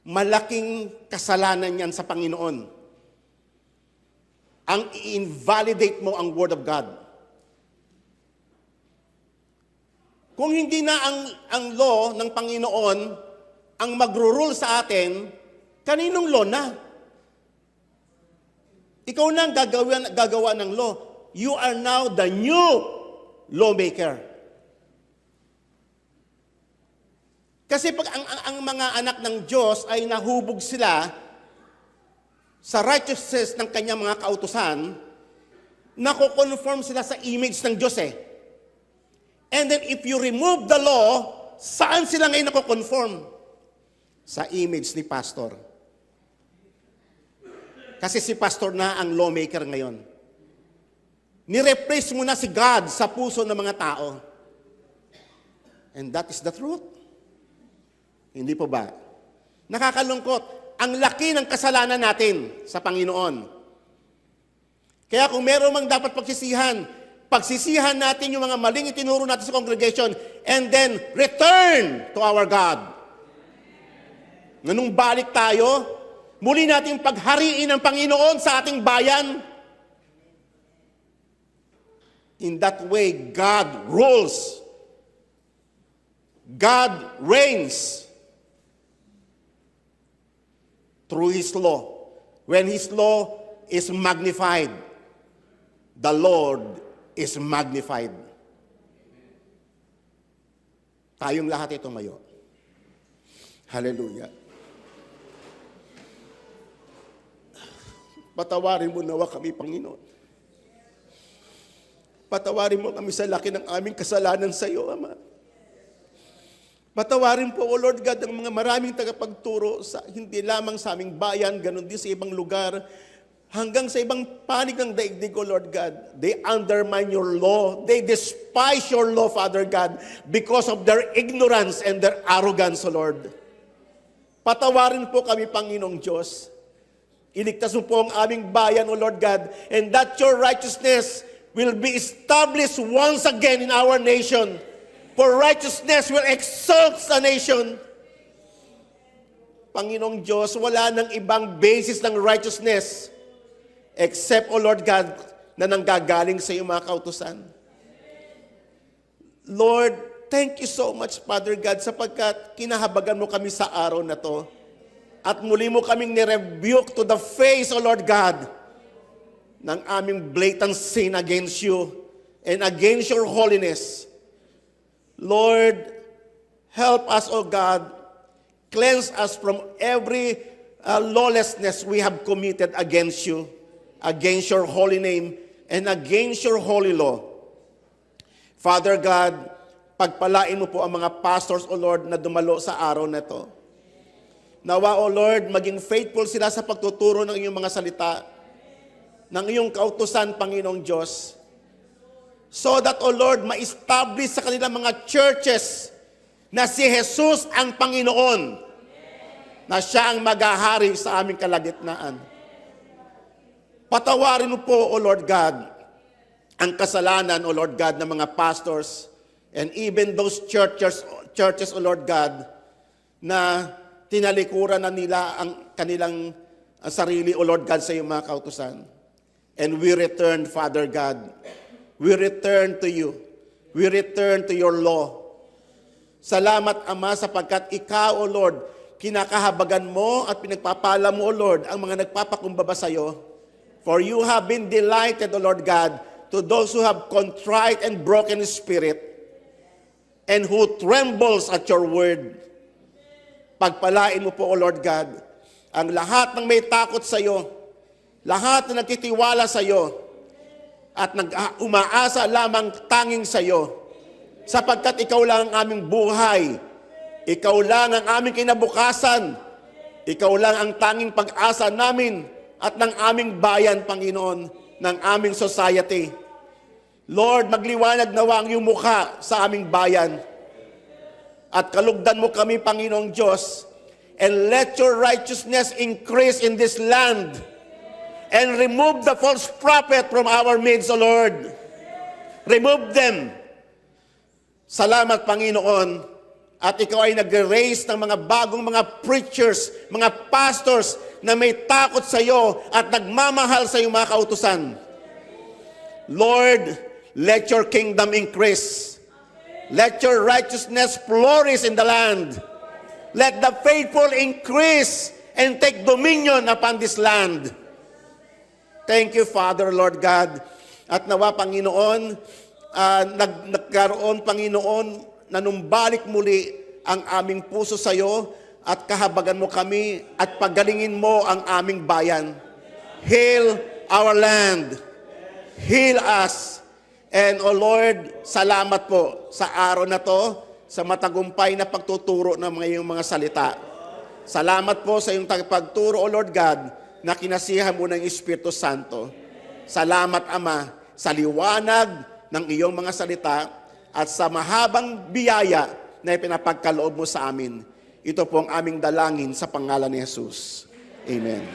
Malaking kasalanan yan sa Panginoon. Ang i-invalidate mo ang Word of God. Kung hindi na ang law ng Panginoon ang magro-rule sa atin, kaninong law na? Ikaw na ang gagawa ng law. You are now the new lawmaker. Kasi pag ang mga anak ng Diyos ay nahubog sila sa righteousness ng kanyang mga kautusan, nako-conform sila sa image ng Diyos eh. And then if you remove the law, saan sila ngayon nako-conform? Sa image ni pastor. Kasi si pastor na ang lawmaker ngayon. Ni-replace mo na si God sa puso ng mga tao. And that is the truth. Hindi po ba? Nakakalungkot. Ang laki ng kasalanan natin sa Panginoon. Kaya kung meron mang dapat pagsisihan natin yung mga maling itinuro natin sa congregation, and then return to our God. Nganong balik tayo, muli nating paghariin ang Panginoon sa ating bayan. In that way, God rules. God reigns. Through His law. When His law is magnified, the Lord is magnified. Tayong lahat ito mayo. Hallelujah. Patawarin mo nawa kami, Panginoon. Patawarin mo kami sa laki ng aming kasalanan sa iyo, Ama. Patawarin po, O Lord God, ang mga maraming tagapagturo, hindi lamang sa aming bayan, ganun din sa ibang lugar, hanggang sa ibang panig ng daigdig, O Lord God. They undermine your law. They despise your law, Father God, because of their ignorance and their arrogance, O Lord. Patawarin po kami, Panginoong Diyos. Iligtas mo po ang aming bayan, O Lord God, and that your righteousness will be established once again in our nation. For righteousness will exalt the nation. Panginoong Diyos, wala nang ibang basis ng righteousness except, O Lord God, na nanggagaling sa iyong mga kautusan. Lord, thank you so much, Father God, sapagkat kinahabagan mo kami sa araw na to. At muli mo kaming nirebuke to the face, O Lord God, ng aming blatant sin against you and against your holiness. Lord, help us, O God, cleanse us from every lawlessness we have committed against you, against your holy name, and against your holy law. Father God, pagpalain mo po ang mga pastors, O Lord, na dumalo sa araw na ito. Nawa, O Lord, maging faithful sila sa pagtuturo ng iyong mga salita, ng iyong kautusan, Panginoong Diyos, so that, O Lord, ma-establish sa kanilang mga churches na si Jesus ang Panginoon, na siya ang maghahari sa aming kalagitnaan. Patawarin mo po, O Lord God, ang kasalanan, O Lord God, ng mga pastors and even those churches, O Lord God, na tinalikuran na nila ang kanilang sarili, O Lord God, sa iyong mga kautusan. And we return, Father God, we return to you. We return to your law. Salamat, Ama, sapagkat ikaw, O Lord, kinakahabagan mo at pinagpapala mo, O Lord, ang mga nagpapakumbaba sa iyo. For you have been delighted, O Lord God, to those who have contrite and broken spirit and who trembles at your word. Pagpalain mo po, O Lord God, ang lahat ng may takot sa iyo, lahat na nagtitiwala sa iyo, at umaasa lamang tanging sa iyo, sapagkat ikaw lang ang aming buhay, ikaw lang ang aming kinabukasan, ikaw lang ang tanging pag-asa namin at ng aming bayan, Panginoon, ng aming society. Lord, magliwanag nawa ang iyong mukha sa aming bayan at kalugdan mo kami, Panginoong Diyos, and let your righteousness increase in this land. And remove the false prophet from our midst, O Lord. Remove them. Salamat, Panginoon. At ikaw ay nag-raise ng mga bagong mga preachers, mga pastors na may takot sa iyo at nagmamahal sa iyong mga kautusan. Lord, let your kingdom increase. Let your righteousness flourish in the land. Let the faithful increase and take dominion upon this land. Thank you, Father, Lord God. At nawa, Panginoon, nagkaroon, Panginoon, na numbalik muli ang aming puso sa iyo at kahabagan mo kami at pagalingin mo ang aming bayan. Heal our land. Heal us. And, O Lord, salamat po sa araw na to, sa matagumpay na pagtuturo ng iyong mga salita. Salamat po sa iyong pagturo, O Lord God, na kinasihan mo ng Espiritu Santo. Salamat, Ama, sa liwanag ng iyong mga salita at sa mahabang biyaya na ipinapagkaloob mo sa amin. Ito po ang aming dalangin sa pangalan ni Jesus. Amen.